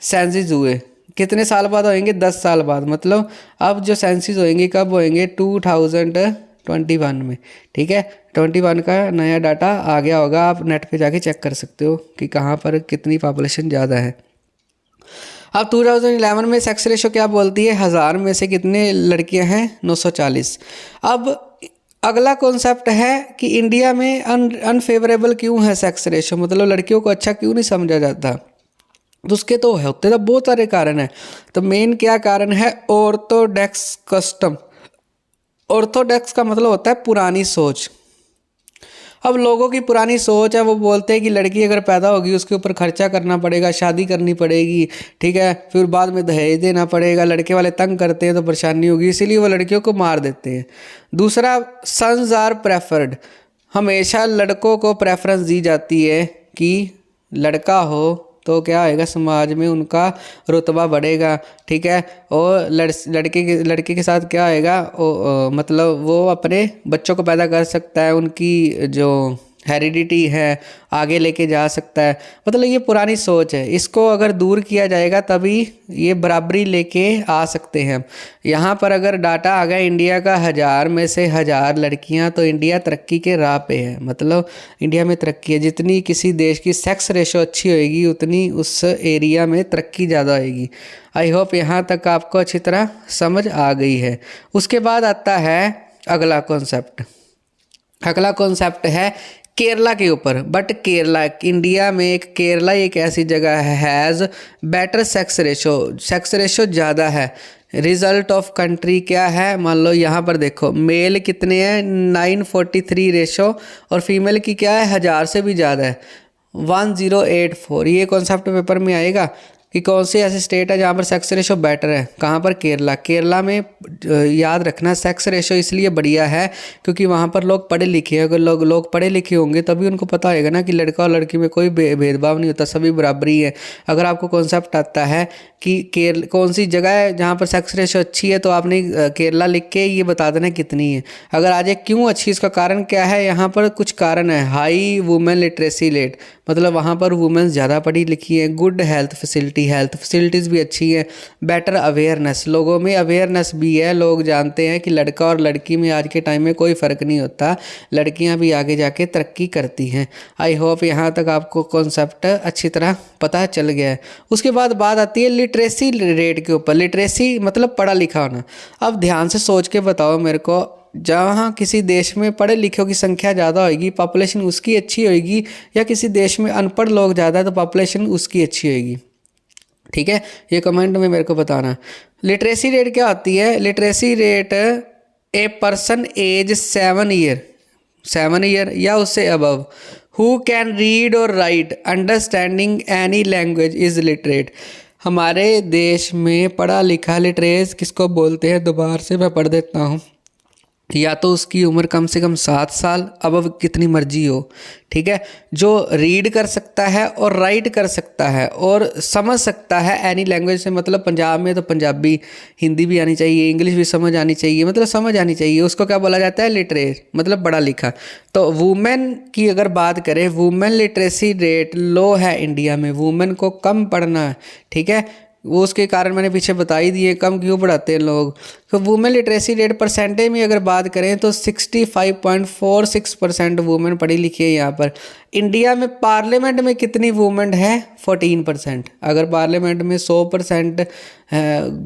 सेंसिस हुए, कितने साल बाद होएंगे, 10 साल बाद, मतलब अब जो सेंसिस होएंगे कब होएंगे, 2021 में, ठीक है। 21 का नया डाटा आ गया होगा, आप नेट पे जाके चेक कर सकते हो कि कहाँ पर कितनी पॉपुलेशन ज़्यादा है। अब 2011 में सेक्स रेशो क्या बोलती है, 1000 में से कितने लड़कियां हैं, 940। अब अगला कॉन्सेप्ट है कि इंडिया में अनफेवरेबल क्यों है सेक्स रेशो, मतलब लड़कियों को अच्छा क्यों नहीं समझा जाता। तो उसके तो होते तो बहुत सारे कारण हैं। तो मेन क्या कारण है, ऑर्थोडॉक्स कस्टम। ऑर्थोडॉक्स का मतलब होता है पुरानी सोच। अब लोगों की पुरानी सोच है, वो बोलते हैं कि लड़की अगर पैदा होगी उसके ऊपर खर्चा करना पड़ेगा, शादी करनी पड़ेगी, ठीक है, फिर बाद में दहेज देना पड़ेगा, लड़के वाले तंग करते हैं तो परेशानी होगी, इसीलिए वो लड़कियों को मार देते हैं। दूसरा, सन्स आर प्रेफर्ड, हमेशा लड़कों को प्रेफरेंस दी जाती है कि लड़का हो तो क्या होएगा, समाज में उनका रुतबा बढ़ेगा, ठीक है, और लड़के के साथ क्या होएगा, मतलब वो अपने बच्चों को पैदा कर सकता है, उनकी जो हेरिडिटी है आगे लेके जा सकता है। मतलब ये पुरानी सोच है, इसको अगर दूर किया जाएगा तभी ये बराबरी लेके आ सकते हैं। यहाँ पर अगर डाटा आ गया इंडिया का 1000 में से 1000 लड़कियाँ, तो इंडिया तरक्की के राह पे है। मतलब इंडिया में तरक्की है, जितनी किसी देश की सेक्स रेशो अच्छी होएगी उतनी उस एरिया में तरक्की ज़्यादा होएगी। आई होप यहाँ तक आपको अच्छी तरह समझ आ गई है। उसके बाद आता है अगला कॉन्सेप्ट। अगला कॉन्सेप्ट है केरला के ऊपर। बट केरला, इंडिया में केरला एक ऐसी जगह है हैज़ बेटर सेक्स रेशो ज़्यादा है। रिजल्ट ऑफ कंट्री क्या है, मान लो यहाँ पर देखो मेल कितने हैं 943 रेशो, और फीमेल की क्या है 1000 से भी ज़्यादा है 1084। ये कॉन्सेप्ट पेपर में आएगा कि कौन सी ऐसी स्टेट है जहाँ पर सेक्स रेशो बेटर है। कहाँ पर, केरला में याद रखना सेक्स रेशो इसलिए बढ़िया है क्योंकि वहाँ पर लोग पढ़े लिखे हैं। अगर लोग पढ़े लिखे होंगे तभी उनको पता होगा ना कि लड़का और लड़की में कोई भेदभाव नहीं होता, सभी बराबरी है। अगर आपको कॉन्सेप्ट आता है कि कौन सी जगह है जहाँ पर सेक्स रेशो अच्छी है, तो आपने केरला लिख के ये बता देना कितनी है। अगर आज क्यों अच्छी, इसका कारण क्या है, यहाँ पर कुछ कारण है। हाई वुमेन लिटरेसी रेट, मतलब वहाँ पर वुमेन्स ज़्यादा पढ़ी लिखी है। गुड हेल्थ फैसिलिटीज़ भी अच्छी है। बेटर अवेयरनेस, लोगों में अवेयरनेस भी है, लोग जानते हैं कि लड़का और लड़की में आज के टाइम में कोई फ़र्क नहीं होता, लड़कियाँ भी आगे जाके तरक्की करती हैं। आई होप यहाँ तक आपको कॉन्सेप्ट अच्छी तरह पता चल गया है। उसके बाद बात आती है लिटरेसी रेट के ऊपर। लिटरेसी मतलब पढ़ा लिखा होना। अब ध्यान से सोच के बताओ मेरे को, जहाँ किसी देश में पढ़े लिखों की संख्या ज़्यादा होगी, पॉपुलेशन उसकी अच्छी होगी, या किसी देश में अनपढ़ लोग ज़्यादा है तो पॉपुलेशन उसकी अच्छी होगी, ठीक है, ये कमेंट में मेरे को बताना। लिटरेसी रेट क्या होती है, literacy rate a person age 7 year या उससे अबव हु कैन रीड और write understanding any language is literate. हमारे देश में पढ़ा लिखा लिटरेट किसको बोलते हैं, दोबारा से मैं पढ़ देता हूँ। या तो उसकी उम्र कम से कम 7 साल, अब कितनी मर्जी हो, ठीक है, जो रीड कर सकता है और राइट कर सकता है और समझ सकता है एनी लैंग्वेज से। मतलब पंजाब में तो पंजाबी, हिंदी भी आनी चाहिए, इंग्लिश भी समझ आनी चाहिए, मतलब समझ आनी चाहिए, उसको क्या बोला जाता है, लिटरेट, मतलब पढ़ा लिखा। तो वुमेन की अगर बात करें, वुमेन लिटरेसी रेट लो है इंडिया में, वुमेन को कम पढ़ना है, ठीक है, वो उसके कारण मैंने पीछे बता ही दिए कम क्यों पढ़ाते हैं लोग। तो वुमेन लिटरेसी रेट परसेंटेज में अगर बात करें तो 65.46% वुमेन पढ़ी लिखी है यहाँ पर। इंडिया में पार्लियामेंट में कितनी वुमेन है, 14%। अगर पार्लियामेंट में 100%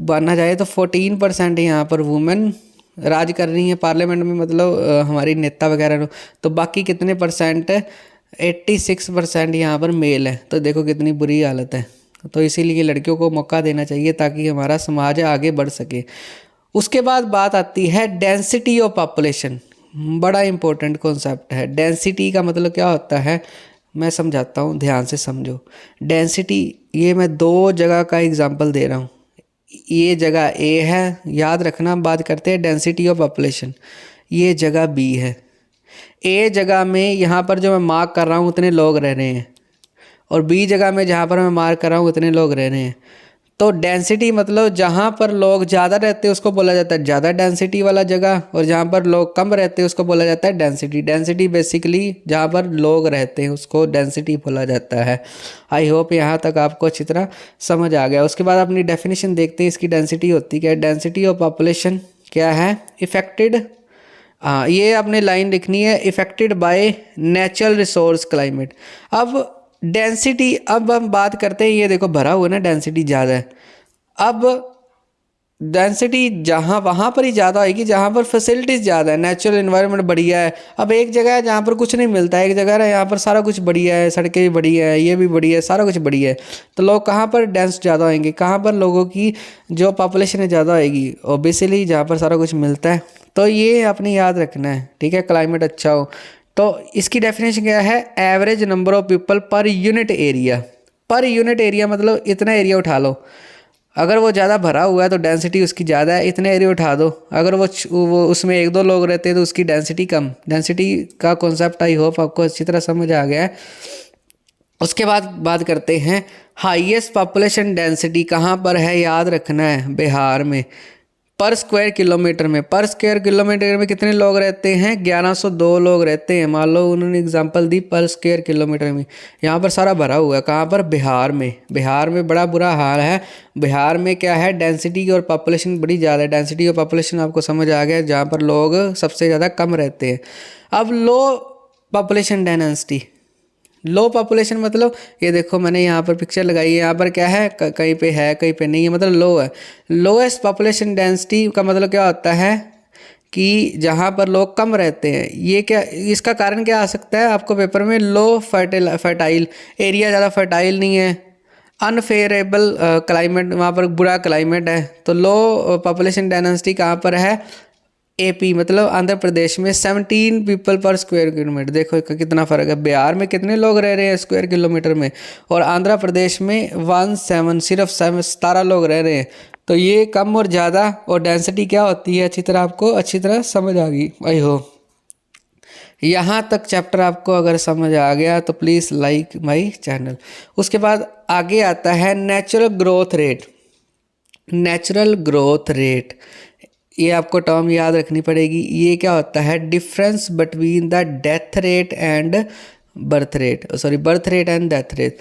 माना जाए तो 14% यहाँ पर वुमेन राज कर रही है पार्लियामेंट में, मतलब हमारी नेता वगैरह। तो बाकी कितने परसेंट, 86% यहाँ पर मेल है। तो देखो कितनी बुरी हालत है। तो इसीलिए लड़कियों को मौका देना चाहिए ताकि हमारा समाज आगे बढ़ सके। उसके बाद बात आती है डेंसिटी ऑफ पॉपुलेशन, बड़ा इंपॉर्टेंट कॉन्सेप्ट है। डेंसिटी का मतलब क्या होता है, मैं समझाता हूँ, ध्यान से समझो। डेंसिटी, ये मैं 2 जगह का एग्जांपल दे रहा हूँ। ये जगह ए है, याद रखना, बात करते हैं डेंसिटी ऑफ पॉपुलेशन। ये जगह बी है। ए जगह में यहाँ पर जो मैं मार्क कर रहा हूँ उतने लोग रह रहे हैं, और बी जगह में जहाँ पर मैं मार्क कर रहा हूँ उतने लोग रह रहे हैं। तो डेंसिटी मतलब जहाँ पर लोग ज़्यादा रहते हैं उसको बोला जाता है ज़्यादा डेंसिटी वाला जगह, और जहाँ पर लोग कम रहते हैं उसको बोला जाता है डेंसिटी। डेंसिटी बेसिकली जहाँ पर लोग रहते हैं उसको डेंसिटी बोला जाता है। आई होप यहाँ तक आपको अच्छी तरह समझ आ गया। उसके बाद अपनी डेफिनेशन देखते हैं इसकी डेंसिटी होती क्या है। डेंसिटी ऑफ पॉपुलेशन क्या है, इफेक्टेड, हाँ ये आपने लाइन लिखनी है, affected by natural resource climate. अब डेंसिटी, अब हम बात करते हैं, ये देखो भरा हुआ ना, डेंसिटी ज़्यादा है। अब डेंसिटी जहाँ वहाँ पर ही ज़्यादा आएगी जहाँ पर फैसिलिटीज़ ज़्यादा है, नेचुरल एनवायरनमेंट बढ़िया है। अब एक जगह है जहाँ पर कुछ नहीं मिलता है, एक जगह है यहाँ पर सारा कुछ बढ़िया है, सड़कें भी बढ़िया है, ये भी बढ़िया है, सारा कुछ बढ़िया है। तो लोग कहाँ पर डेंस ज़्यादा होंगे, कहाँ पर लोगों की जो पॉपुलेशन है ज़्यादा आएगी, ओबियसली जहाँ पर सारा कुछ मिलता है। तो ये अपनी याद रखना है, ठीक है, क्लाइमेट अच्छा हो, तो इसकी डेफिनेशन क्या है, average number of people per unit area. Per unit area मतलब इतना एरिया उठा लो, अगर वो ज़्यादा भरा हुआ है तो डेंसिटी उसकी ज़्यादा है, इतने एरिया उठा दो। अगर वो उसमें एक दो लोग रहते हैं तो उसकी डेंसिटी कम। डेंसिटी का कॉन्सेप्ट आई होप आपको अच्छी तरह समझ आ गया है। उसके बाद बात करते हैं हाईएस्ट पॉपुलेशन डेंसिटी कहाँ पर है, याद रखना है, बिहार में। पर स्क्वायर किलोमीटर में, पर स्क्वायर किलोमीटर में कितने लोग रहते हैं, 1102 लोग रहते हैं। मान लो उन्होंने एग्जांपल दी पर स्क्वायर किलोमीटर में, यहाँ पर सारा भरा हुआ है। कहाँ पर, बिहार में। बिहार में बड़ा बुरा हाल है। बिहार में क्या है, डेंसिटी और पॉपुलेशन बड़ी ज़्यादा है। डेंसिटी और पॉपुलेशन आपको समझ आ गया, जहाँ पर लोग सबसे ज़्यादा कम रहते हैं। अब लो पॉपुलेशन डेंसिटी, लो पॉपुलेशन मतलब ये देखो मैंने यहाँ पर पिक्चर लगाई है, यहाँ पर क्या है, कहीं पे है कहीं पे नहीं है, मतलब लो है। लोएस्ट पॉपुलेशन डेंसिटी का मतलब क्या होता है कि जहाँ पर लोग कम रहते हैं। ये क्या, इसका कारण क्या आ सकता है आपको पेपर में, लो फर्टाइल एरिया, ज़्यादा फर्टाइल नहीं है, अनफेवरेबल क्लाइमेट, वहाँ पर बुरा क्लाइमेट है। तो लो पॉपुलेशन डेंसिटी कहाँ पर है, एपी मतलब आंध्र प्रदेश में 17 पीपल पर स्क्वायर किलोमीटर। देखो कितना फ़र्क है, बिहार में कितने लोग रह रहे हैं स्क्वायर किलोमीटर में, और आंध्र प्रदेश में 17 सिर्फ 17 लोग रह रहे हैं। तो ये कम और ज़्यादा और डेंसिटी क्या होती है, अच्छी तरह आपको अच्छी तरह समझ आ गई आई हो। यहाँ तक चैप्टर आपको अगर समझ आ गया तो प्लीज़ लाइक माई चैनल। उसके बाद आगे आता है natural growth rate. Natural growth rate, ये आपको टर्म याद रखनी पड़ेगी। ये क्या होता है, difference between the death rate and birth rate, sorry birth rate and death rate.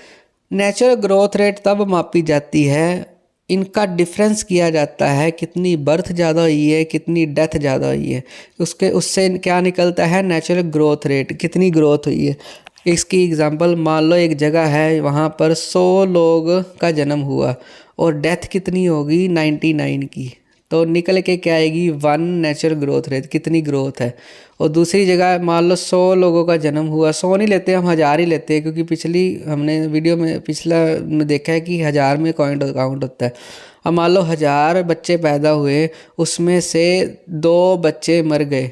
Natural growth rate तब मापी जाती है, इनका डिफरेंस किया जाता है, कितनी बर्थ ज़्यादा हुई है कितनी डेथ ज़्यादा हुई है, उससे क्या निकलता है, नेचुरल ग्रोथ रेट, कितनी ग्रोथ हुई है। इसकी एग्जांपल मान लो एक जगह है, वहाँ पर 100 लोग का जन्म हुआ और डेथ कितनी होगी 99 की, तो निकल के क्या आएगी 1 नेचुरल ग्रोथ रेट, कितनी ग्रोथ है। और दूसरी जगह मान लो 100 लोगों का जन्म हुआ, 100 नहीं लेते हम 1000 ही लेते हैं, क्योंकि पिछली हमने वीडियो में पिछला में देखा है कि 1000 में काउंट होता है। अब मान लो 1000 बच्चे पैदा हुए, उसमें से 2 बच्चे मर गए,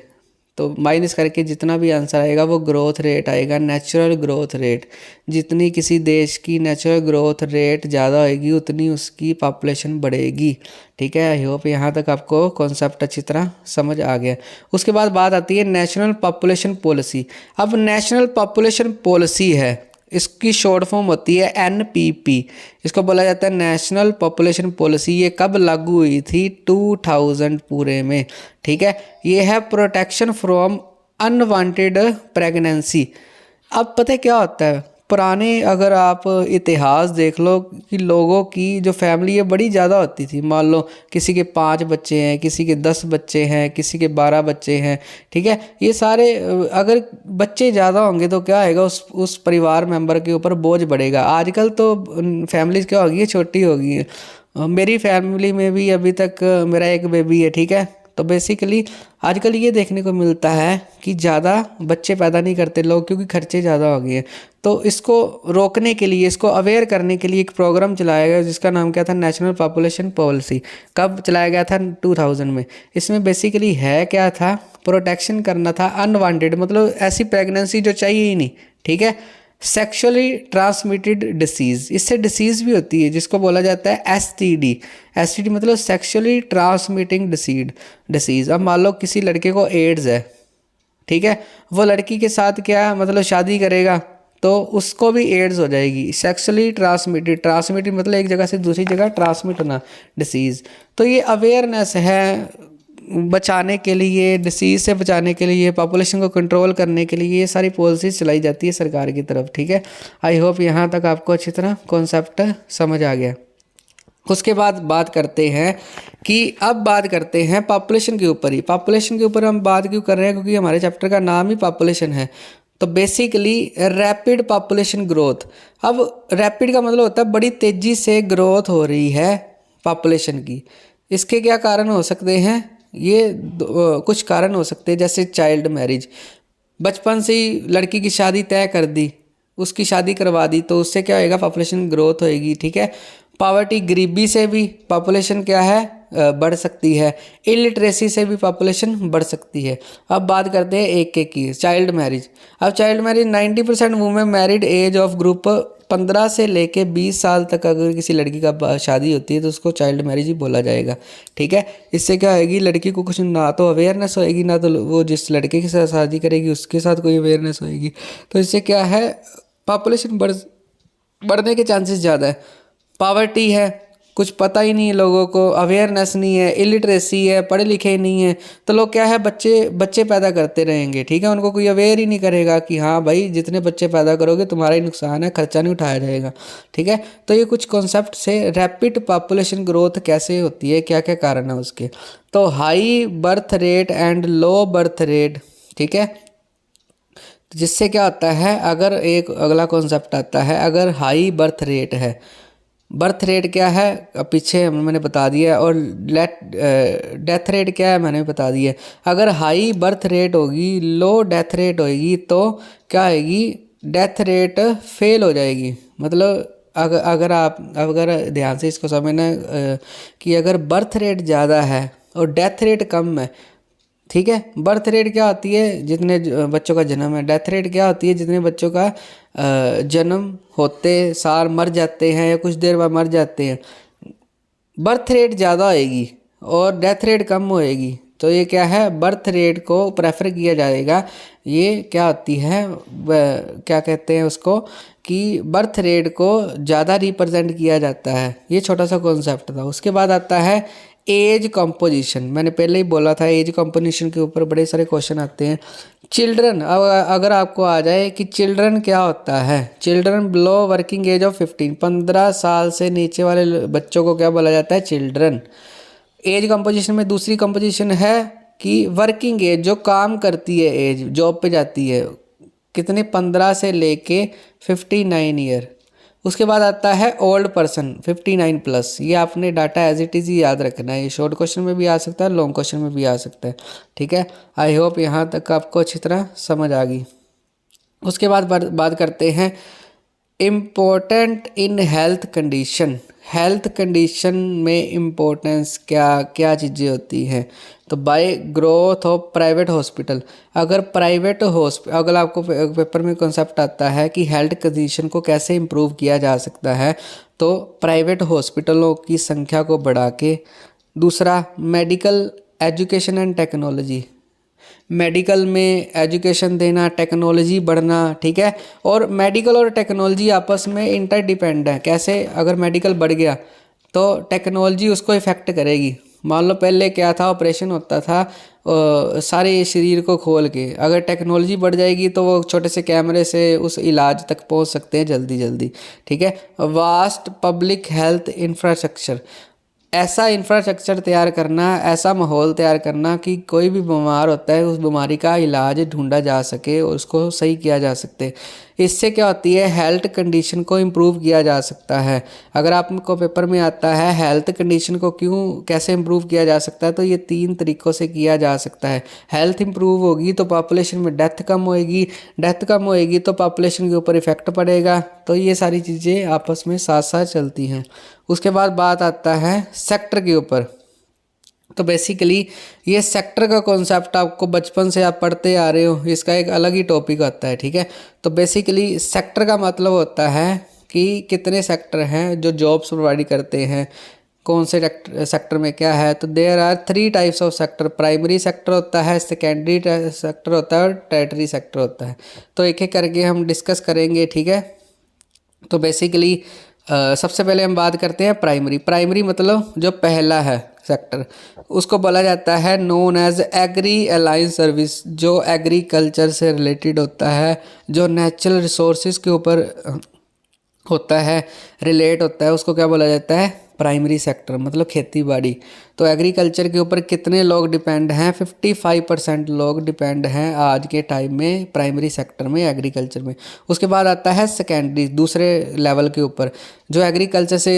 तो माइनस करके जितना भी आंसर आएगा वो ग्रोथ रेट आएगा, नेचुरल ग्रोथ रेट। जितनी किसी देश की नेचुरल ग्रोथ रेट ज़्यादा होगी उतनी उसकी पॉपुलेशन बढ़ेगी। ठीक है, आई होप यहाँ तक आपको कॉन्सेप्ट अच्छी तरह समझ आ गया। उसके बाद बात आती है नेशनल पॉपुलेशन पॉलिसी। अब नेशनल पॉपुलेशन पॉलिसी है, इसकी शॉर्ट फॉर्म होती है NPP। इसको बोला जाता है नेशनल पॉपुलेशन पॉलिसी। ये कब लागू हुई थी, 2000 पूरे में। ठीक है, ये है प्रोटेक्शन फ्रॉम अनवांटेड प्रेगनेंसी। अब पता है क्या होता है, पुराने अगर आप इतिहास देख लो कि लोगों की जो फैमिली है बड़ी ज़्यादा होती थी। मान लो किसी के 5 बच्चे हैं, किसी के 10 बच्चे हैं, किसी के 12 बच्चे हैं। ठीक है, ये सारे अगर बच्चे ज़्यादा होंगे तो क्या आएगा, उस परिवार मेंबर के ऊपर बोझ बढ़ेगा। आजकल तो फैमिलीज क्या होगी, छोटी हो गई है। मेरी फैमिली में भी अभी तक मेरा एक बेबी है। ठीक है, तो बेसिकली आजकल ये देखने को मिलता है कि ज़्यादा बच्चे पैदा नहीं करते लोग, क्योंकि खर्चे ज़्यादा हो गए हैं। तो इसको रोकने के लिए, इसको अवेयर करने के लिए एक प्रोग्राम चलाया गया जिसका नाम क्या था, नेशनल पॉपुलेशन पॉलिसी। कब चलाया गया था, 2000 में। इसमें बेसिकली है क्या था, प्रोटेक्शन करना था अनवांटेड, मतलब ऐसी प्रेगनेंसी जो चाहिए ही नहीं। ठीक है, सेक्सुअली ट्रांसमिटेड डिसीज़, इससे डिसीज़ भी होती है जिसको बोला जाता है STD। STD मतलब सेक्सुअली ट्रांसमिटिंग डिसीज़। अब मान लो किसी लड़के को एड्स है, ठीक है, वो लड़की के साथ क्या मतलब शादी करेगा तो उसको भी एड्स हो जाएगी। सेक्सुअली ट्रांसमिटेड मतलब एक जगह से दूसरी जगह ट्रांसमिट होना डिसीज़। तो ये अवेयरनेस है बचाने के लिए, डिसीज़ से बचाने के लिए, पॉपुलेशन को कंट्रोल करने के लिए ये सारी पॉलिसीज चलाई जाती है सरकार की तरफ। ठीक है, आई होप यहाँ तक आपको अच्छी तरह कॉन्सेप्ट समझ आ गया। उसके बाद बात करते हैं कि अब बात करते हैं पॉपुलेशन के ऊपर ही। पॉपुलेशन के ऊपर हम बात क्यों कर रहे हैं, क्योंकि हमारे चैप्टर का नाम ही पॉपुलेशन है। तो बेसिकली रैपिड पॉपुलेशन ग्रोथ। अब रैपिड का मतलब होता है बड़ी तेज़ी से ग्रोथ हो रही है पॉपुलेशन की। इसके क्या कारण हो सकते हैं, ये कुछ कारण हो सकते हैं, जैसे चाइल्ड मैरिज। बचपन से ही लड़की की शादी तय कर दी, उसकी शादी करवा दी, तो उससे क्या होएगा, पॉपुलेशन ग्रोथ होएगी। ठीक है, पॉवर्टी, गरीबी से भी पॉपुलेशन क्या है बढ़ सकती है। इलिटरेसी से भी पॉपुलेशन बढ़ सकती है। अब बात करते हैं एक एक की, चाइल्ड मैरिज। अब child marriage 90% women married age of group 15 से लेके 20 साल तक अगर किसी लड़की का शादी होती है तो उसको चाइल्ड मैरिज ही बोला जाएगा। ठीक है, इससे क्या होएगी, लड़की को कुछ ना तो अवेयरनेस होएगी, ना तो वो जिस लड़के के साथ शादी करेगी उसके साथ कोई अवेयरनेस होएगी। तो इससे क्या है, पॉपुलेशन बढ़ने के चांसेस ज़्यादा है। पावर्टी है, कुछ पता ही नहीं है लोगों को, अवेयरनेस नहीं है, इलिटरेसी है, पढ़े लिखे नहीं है, तो लोग क्या है, बच्चे पैदा करते रहेंगे। ठीक है, उनको कोई अवेयर ही नहीं करेगा कि हाँ भाई जितने बच्चे पैदा करोगे तुम्हारा ही नुकसान है, खर्चा नहीं उठाया जाएगा। ठीक है, तो ये कुछ कॉन्सेप्ट से रैपिड पॉपुलेशन ग्रोथ कैसे होती है, क्या क्या कारण है उसके। तो high birth rate and low birth rate. ठीक है, जिससे क्या होता है, अगर एक अगला कॉन्सेप्ट आता है, अगर हाई बर्थ रेट है, बर्थ रेट क्या है पीछे मैंने बता दिया, और डेथ रेट क्या है मैंने बता दिया। अगर हाई बर्थ रेट होगी, लो डेथ रेट होगी, तो क्या आएगी, डेथ रेट फेल हो जाएगी। मतलब अगर ध्यान से इसको समझना कि अगर बर्थ रेट ज़्यादा है और डेथ रेट कम है, ठीक है, बर्थ रेट क्या होती है, जितने बच्चों का जन्म है। डेथ रेट क्या होती है, जितने बच्चों का जन्म होते सार मर जाते हैं या कुछ देर बाद मर जाते हैं। बर्थ रेट ज़्यादा होएगी और डेथ रेट कम होएगी, तो ये क्या है, बर्थ रेट को प्रेफर किया जाएगा। ये क्या होती है, क्या कहते हैं उसको, कि बर्थ रेट को ज़्यादा रिप्रेजेंट किया जाता है। ये छोटा सा कॉन्सेप्ट था। उसके बाद आता है एज कंपोजिशन। मैंने पहले ही बोला था एज कंपोजिशन के ऊपर बड़े सारे क्वेश्चन आते हैं। चिल्ड्रन, अगर आपको आ जाए कि चिल्ड्रन क्या होता है, children below working age of 15 साल से नीचे वाले बच्चों को क्या बोला जाता है, चिल्ड्रन। एज कंपोजिशन में दूसरी कंपोजिशन है कि वर्किंग एज, जो काम करती है एज, जॉब पे जाती है, कितने, 15 से लेके 59 ईयर। उसके बाद आता है ओल्ड पर्सन 59 प्लस। ये आपने डाटा एज इट इज़ ही याद रखना है, ये शॉर्ट क्वेश्चन में भी आ सकता है, लॉन्ग क्वेश्चन में भी आ सकता है। ठीक है, आई होप यहाँ तक आपको अच्छी तरह समझ आ गई। उसके बाद बात करते हैं important in health condition. Health condition में इम्पोर्टेंस क्या क्या चीज़ें होती हैं। तो bye growth of private hospital. अगर अगर आपको पेपर में कॉन्सेप्ट आता है कि हेल्थ कंडीशन को कैसे इम्प्रूव किया जा सकता है, तो प्राइवेट हॉस्पिटलों की संख्या को बढ़ा के। दूसरा, medical education and technology, medical में एजुकेशन देना, टेक्नोलॉजी बढ़ना। ठीक है, और मेडिकल और टेक्नोलॉजी आपस में इंटरडिपेंड है। कैसे, अगर मेडिकल बढ़ गया तो टेक्नोलॉजी उसको इफ़ेक्ट करेगी। मान लो पहले क्या था, ऑपरेशन होता था सारे शरीर को खोल के, अगर टेक्नोलॉजी बढ़ जाएगी तो वो छोटे से कैमरे से उस इलाज तक पहुंच सकते हैं जल्दी जल्दी। ठीक है, वास्ट पब्लिक हेल्थ इंफ्रास्ट्रक्चर, ऐसा इंफ्रास्ट्रक्चर तैयार करना, ऐसा माहौल तैयार करना कि कोई भी बीमार होता है उस बीमारी का इलाज ढूंढा जा सके और उसको सही किया जा सकते। इससे क्या होती है, हेल्थ कंडीशन को इम्प्रूव किया जा सकता है। अगर आपको पेपर में आता है हेल्थ कंडीशन को कैसे इम्प्रूव किया जा सकता है, तो ये 3 तरीक़ों से किया जा सकता है। हेल्थ इम्प्रूव होगी तो पॉपुलेशन में डेथ कम होएगी, डेथ कम होएगी तो पॉपुलेशन के ऊपर इफेक्ट पड़ेगा। तो ये सारी चीज़ें आपस में साथ साथ चलती हैं। उसके बाद बात आता है सेक्टर के ऊपर। तो बेसिकली ये सेक्टर का कॉन्सेप्ट आपको बचपन से आप पढ़ते आ रहे हो, इसका एक अलग ही टॉपिक आता है। ठीक है, तो बेसिकली सेक्टर का मतलब होता है कि कितने सेक्टर हैं जो जॉब्स प्रोवाइड करते हैं, कौन से सेक्टर में क्या है। तो there are 3 types of sector. Primary sector होता है, सेकेंडरी सेक्टर होता है और टेरिटरी सेक्टर होता है। तो एक एक करके हम डिस्कस करेंगे। ठीक है, तो बेसिकली सबसे पहले हम बात करते हैं प्राइमरी मतलब जो पहला है सेक्टर, उसको बोला जाता है known as agri alliance service, जो एग्रीकल्चर से रिलेटेड होता है, जो नेचुरल रिसोर्सेज के ऊपर होता है, रिलेट होता है, उसको क्या बोला जाता है, प्राइमरी सेक्टर। मतलब खेती बाड़ी। तो एग्रीकल्चर के ऊपर कितने लोग डिपेंड हैं, 55% लोग डिपेंड हैं आज के टाइम में प्राइमरी सेक्टर में, एग्रीकल्चर में। उसके बाद आता है सेकेंडरी, दूसरे लेवल के ऊपर, जो एग्रीकल्चर से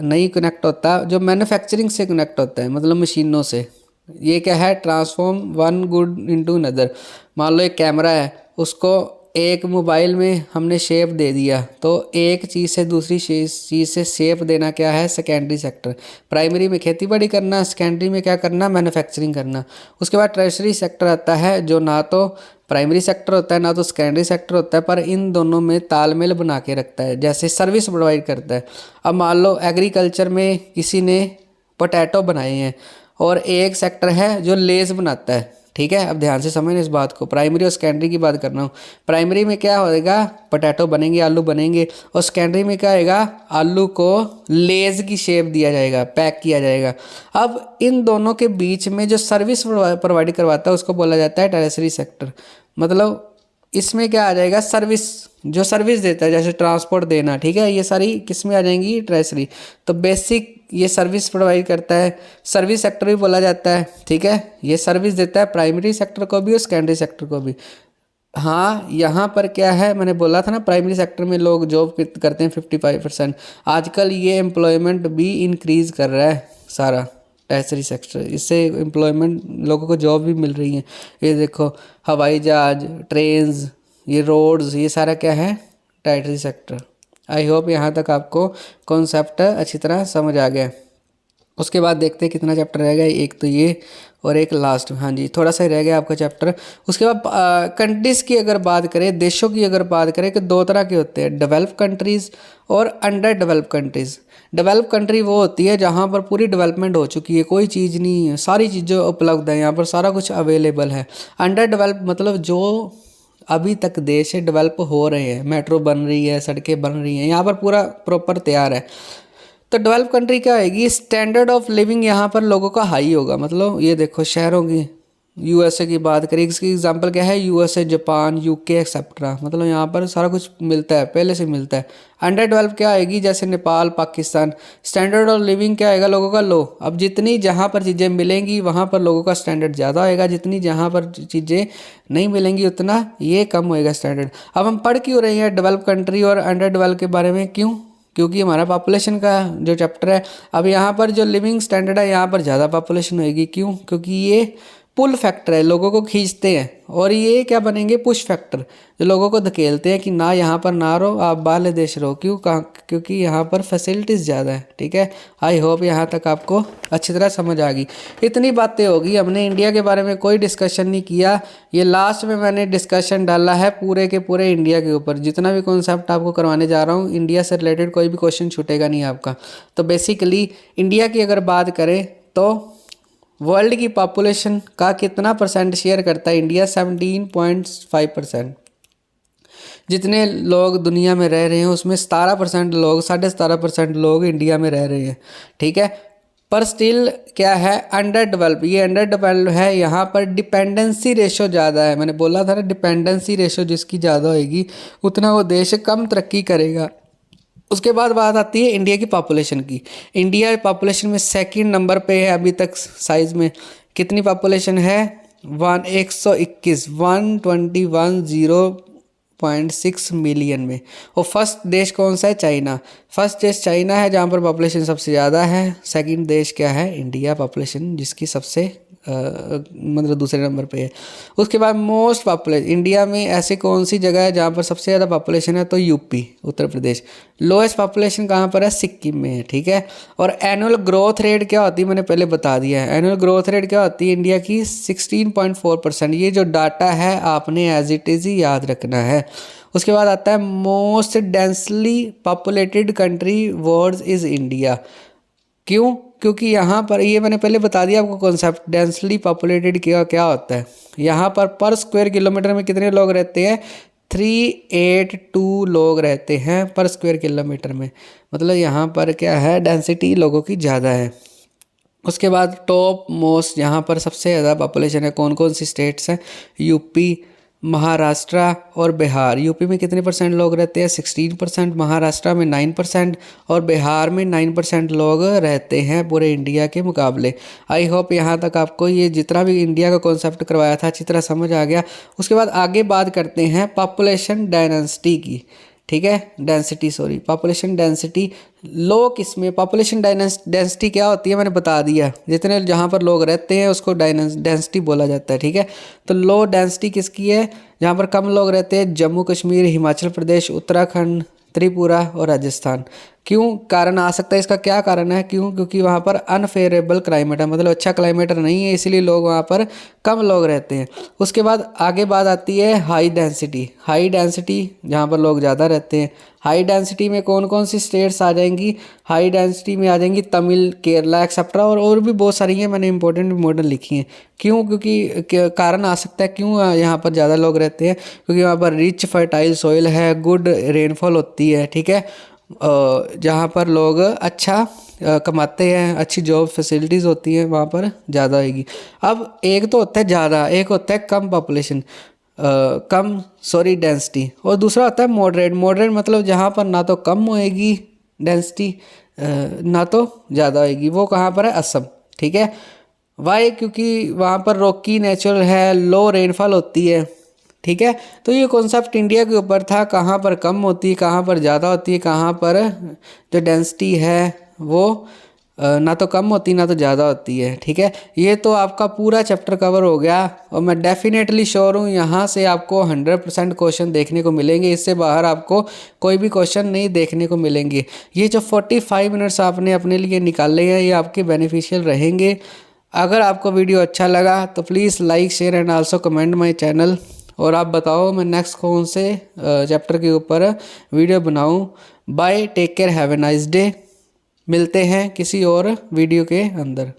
नहीं कनेक्ट होता, जो मैन्युफैक्चरिंग से कनेक्ट होता है, मतलब मशीनों से। ये क्या है, transform one good into another. मान लो एक कैमरा है, उसको एक मोबाइल में हमने शेप दे दिया, तो एक चीज़ से दूसरी चीज़ से शेप देना क्या है, सेकेंडरी सेक्टर। प्राइमरी में खेती बाड़ी करना, सेकेंडरी में क्या करना, मैन्युफैक्चरिंग करना। उसके बाद टर्शरी सेक्टर आता है, जो ना तो प्राइमरी सेक्टर होता है ना तो सेकेंडरी सेक्टर होता है, पर इन दोनों में तालमेल बना के रखता है, जैसे सर्विस प्रोवाइड करता है। अब मान लो एग्रीकल्चर में किसी ने पोटैटो बनाए हैं और एक सेक्टर है जो लेस बनाता है, ठीक है। अब ध्यान से समझना इस बात को, प्राइमरी और सेकेंडरी की बात कर रहा हूँ। प्राइमरी में क्या होएगा, पोटैटो बनेंगे, आलू बनेंगे, और सेकेंडरी में क्या होएगा, आलू को लेज की शेप दिया जाएगा, पैक किया जाएगा। अब इन दोनों के बीच में जो सर्विस प्रोवाइड करवाता है उसको बोला जाता है टर्शरी सेक्टर। मतलब इसमें क्या आ जाएगा, सर्विस, जो सर्विस देता है, जैसे ट्रांसपोर्ट देना, ठीक है, ये सारी किस में आ जाएंगी, टर्शरी। तो बेसिक ये सर्विस प्रोवाइड करता है, सर्विस सेक्टर भी बोला जाता है, ठीक है। ये सर्विस देता है प्राइमरी सेक्टर को भी और सेकेंडरी सेक्टर को भी। हाँ, यहाँ पर क्या है, मैंने बोला था ना प्राइमरी सेक्टर में लोग जॉब करते हैं 55%। आजकल ये एम्प्लॉयमेंट भी इंक्रीज़ कर रहा है सारा टर्शरी सेक्टर, इससे एम्प्लॉयमेंट, लोगों को जॉब भी मिल रही है। ये देखो, हवाई जहाज, ट्रेन्स, ये रोड्स, ये सारा क्या है, टर्शरी सेक्टर। आई होप यहाँ तक आपको कॉन्सेप्ट अच्छी तरह समझ आ गया। उसके बाद देखते हैं कितना चैप्टर रह गया, एक तो ये और एक लास्ट, हाँ जी थोड़ा सा ही रह गया आपका चैप्टर। उसके बाद कंट्रीज़ की अगर बात करें, देशों की अगर बात करें, कि दो तरह के होते हैं, डेवलप कंट्रीज़ और under develop countries. Develop country वो होती है जहाँ पर पूरी डेवलपमेंट हो चुकी है, कोई चीज़ नहीं है, सारी चीज़ें उपलब्ध है, यहाँ पर सारा कुछ अवेलेबल है। अंडर डेवलप मतलब जो अभी तक देश है डेवलप हो रहे हैं, मेट्रो बन रही है, सड़कें बन रही हैं, यहाँ पर पूरा प्रॉपर तैयार है। तो डेवलप कंट्री क्या आएगी, स्टैंडर्ड ऑफ लिविंग यहाँ पर लोगों का हाई होगा। मतलब ये देखो शहरों की, यूएसए की बात करें, इसकी एग्जांपल क्या है, यूएसए, जापान, यूके एक्सेट्रा। मतलब यहाँ पर सारा कुछ मिलता है, पहले से मिलता है। अंडर डेवलप क्या आएगी, जैसे Nepal, Pakistan. Standard of living क्या आएगा, लोगों का लो। अब जितनी जहाँ पर चीज़ें मिलेंगी वहाँ पर लोगों का स्टैंडर्ड ज़्यादा होएगा, जितनी जहाँ पर चीज़ें नहीं मिलेंगी उतना ये कम होएगा स्टैंडर्ड। अब हम पढ़ क्यों रहे हैं डेवलप कंट्री और अंडर डेवलप के बारे में, क्यों, क्योंकि हमारा पॉपुलेशन का जो चैप्टर है, अब यहाँ पर जो लिविंग स्टैंडर्ड है यहाँ पर ज़्यादा पॉपुलेशन होएगी। क्यों, क्योंकि ये पुल फैक्टर है, लोगों को खींचते हैं। और ये क्या बनेंगे, पुश फैक्टर, जो लोगों को धकेलते हैं कि ना यहाँ पर ना रहो, आप बाहर देश रहो। क्यों, क्योंकि यहाँ पर फैसिलिटीज़ ज़्यादा है, ठीक है। आई होप यहाँ तक आपको अच्छी तरह समझ आ गई। इतनी बातें होगी, हमने इंडिया के बारे में कोई डिस्कशन नहीं किया। ये लास्ट में मैंने डिस्कशन डाला है पूरे के पूरे इंडिया के ऊपर। जितना भी कॉन्सेप्ट आपको करवाने जा रहा हूँ, इंडिया से रिलेटेड कोई भी क्वेश्चन छूटेगा नहीं आपका। तो बेसिकली इंडिया की अगर बात करें तो वर्ल्ड की पॉपुलेशन का कितना परसेंट शेयर करता है इंडिया, 17.5%। जितने लोग दुनिया में रह रहे हैं उसमें 17% लोग, 17.5% लोग इंडिया में रह रहे हैं, ठीक है। पर स्टिल क्या है, अंडर डेवलप, ये अंडर डेवलप है। यहाँ पर डिपेंडेंसी रेशो ज़्यादा है, मैंने बोला था ना, डिपेंडेंसी रेशो जिसकी ज़्यादा होगी उतना वो देश कम तरक्की करेगा। उसके बाद बात आती है इंडिया की पॉपुलेशन की। इंडिया पॉपुलेशन में सेकंड नंबर पे है अभी तक साइज़ में। कितनी पॉपुलेशन है, 121.0.6 मिलियन में। और फर्स्ट देश कौन सा है, चाइना। फर्स्ट देश चाइना है जहाँ पर पॉपुलेशन सबसे ज़्यादा है। सेकंड देश क्या है, इंडिया, पॉपुलेशन जिसकी सबसे मतलब दूसरे नंबर पे है। उसके बाद मोस्ट पॉपुलेशन, इंडिया में ऐसी कौन सी जगह है जहाँ पर सबसे ज़्यादा पॉपुलेशन है, तो UP, Uttar Pradesh. Lowest population कहाँ पर है, सिक्किम में है, ठीक है। और एनुअल ग्रोथ रेट क्या होती है, मैंने पहले बता दिया है। एनुअल ग्रोथ रेट क्या होती है इंडिया की, 16.4%। ये जो डाटा है आपने एज इट इज़ ही याद रखना है। उसके बाद आता है most densely populated country world is India. क्यों, क्योंकि यहाँ पर, ये मैंने पहले बता दिया आपको कॉन्सेप्ट, डेंसली पॉपुलेटेड क्या होता है। यहाँ पर स्क्वायर किलोमीटर में कितने लोग रहते हैं, 382 लोग रहते हैं पर स्क्वायर किलोमीटर में। मतलब यहाँ पर क्या है, डेंसिटी लोगों की ज़्यादा है। उसके बाद टॉप मोस्ट, यहाँ पर सबसे ज़्यादा पॉपुलेशन है, कौन कौन सी स्टेट्स हैं, यूपी, महाराष्ट्र और बिहार। यूपी में कितने परसेंट लोग रहते हैं, 16%। महाराष्ट्र में 9% और बिहार में 9% लोग रहते हैं पूरे इंडिया के मुकाबले। आई होप यहाँ तक आपको ये जितना भी इंडिया का कॉन्सेप्ट करवाया था अच्छी तरह समझ आ गया। उसके बाद आगे बात करते हैं पॉपुलेशन डायनेस्टी की, ठीक है, डेंसिटी सॉरी पॉपुलेशन डेंसिटी लो किसमें, पॉपुलेशन डेंसिटी क्या होती है मैंने बता दिया, जितने जहाँ पर लोग रहते हैं उसको डेंसिटी बोला जाता है। ठीक है, तो लो डेंसिटी किसकी है, जहाँ पर कम लोग रहते हैं, जम्मू कश्मीर, हिमाचल प्रदेश, उत्तराखंड, त्रिपुरा और राजस्थान। क्यों, कारण आ सकता है इसका, क्या कारण है, क्यों, क्योंकि वहाँ पर अनफेवरेबल क्लाइमेट है, मतलब अच्छा क्लाइमेट नहीं है, इसलिए लोग वहाँ पर कम लोग रहते हैं। उसके बाद आगे बात आती है हाई डेंसिटी। हाई डेंसिटी जहाँ पर लोग ज़्यादा रहते हैं। हाई डेंसिटी में कौन कौन सी स्टेट्स आ जाएंगी, हाई डेंसिटी में आ जाएंगी तमिल, केरला एक्सेट्रा, और भी बहुत सारी हैं, मैंने इंपॉर्टेंट मॉडल लिखी हैं। क्यों, क्योंकि कारण आ सकता है क्यों यहाँ पर ज़्यादा लोग रहते हैं, क्योंकि वहाँ पर रिच फर्टाइल सॉइल है, गुड रेनफॉल होती है। ठीक है, जहाँ पर लोग अच्छा कमाते हैं, अच्छी जॉब फैसिलिटीज़ होती हैं, वहाँ पर ज़्यादा आएगी। अब एक तो होता है ज़्यादा, एक होता है कम पॉपुलेशन, कम सॉरी डेंसिटी, और दूसरा होता है मॉडरेट। मॉडरेट मतलब जहाँ पर ना तो कम होएगी डेंसिटी ना तो ज़्यादा होएगी, वो कहाँ पर है, असम। ठीक है, वाई, क्योंकि वहाँ पर रॉकी नेचुरल है, लो रेनफॉल होती है। ठीक है, तो ये कॉन्सेप्ट इंडिया के ऊपर था, कहाँ पर कम होती है, कहाँ पर ज़्यादा होती है, कहाँ पर जो डेंसिटी है वो ना तो कम होती ना तो ज़्यादा होती है। ठीक है, ये तो आपका पूरा चैप्टर कवर हो गया, और मैं डेफिनेटली श्योर हूँ यहाँ से आपको 100% क्वेश्चन देखने को मिलेंगे, इससे बाहर आपको कोई भी क्वेश्चन नहीं देखने को मिलेंगे। ये जो 45 मिनट्स आपने अपने लिए निकाले हैं ये आपके बेनिफिशियल रहेंगे। अगर आपको वीडियो अच्छा लगा तो please like, share and also comment my channel, और आप बताओ मैं नेक्स्ट कौन से चैप्टर के ऊपर वीडियो बनाऊं। Bye, take care, have a nice day. मिलते हैं किसी और वीडियो के अंदर।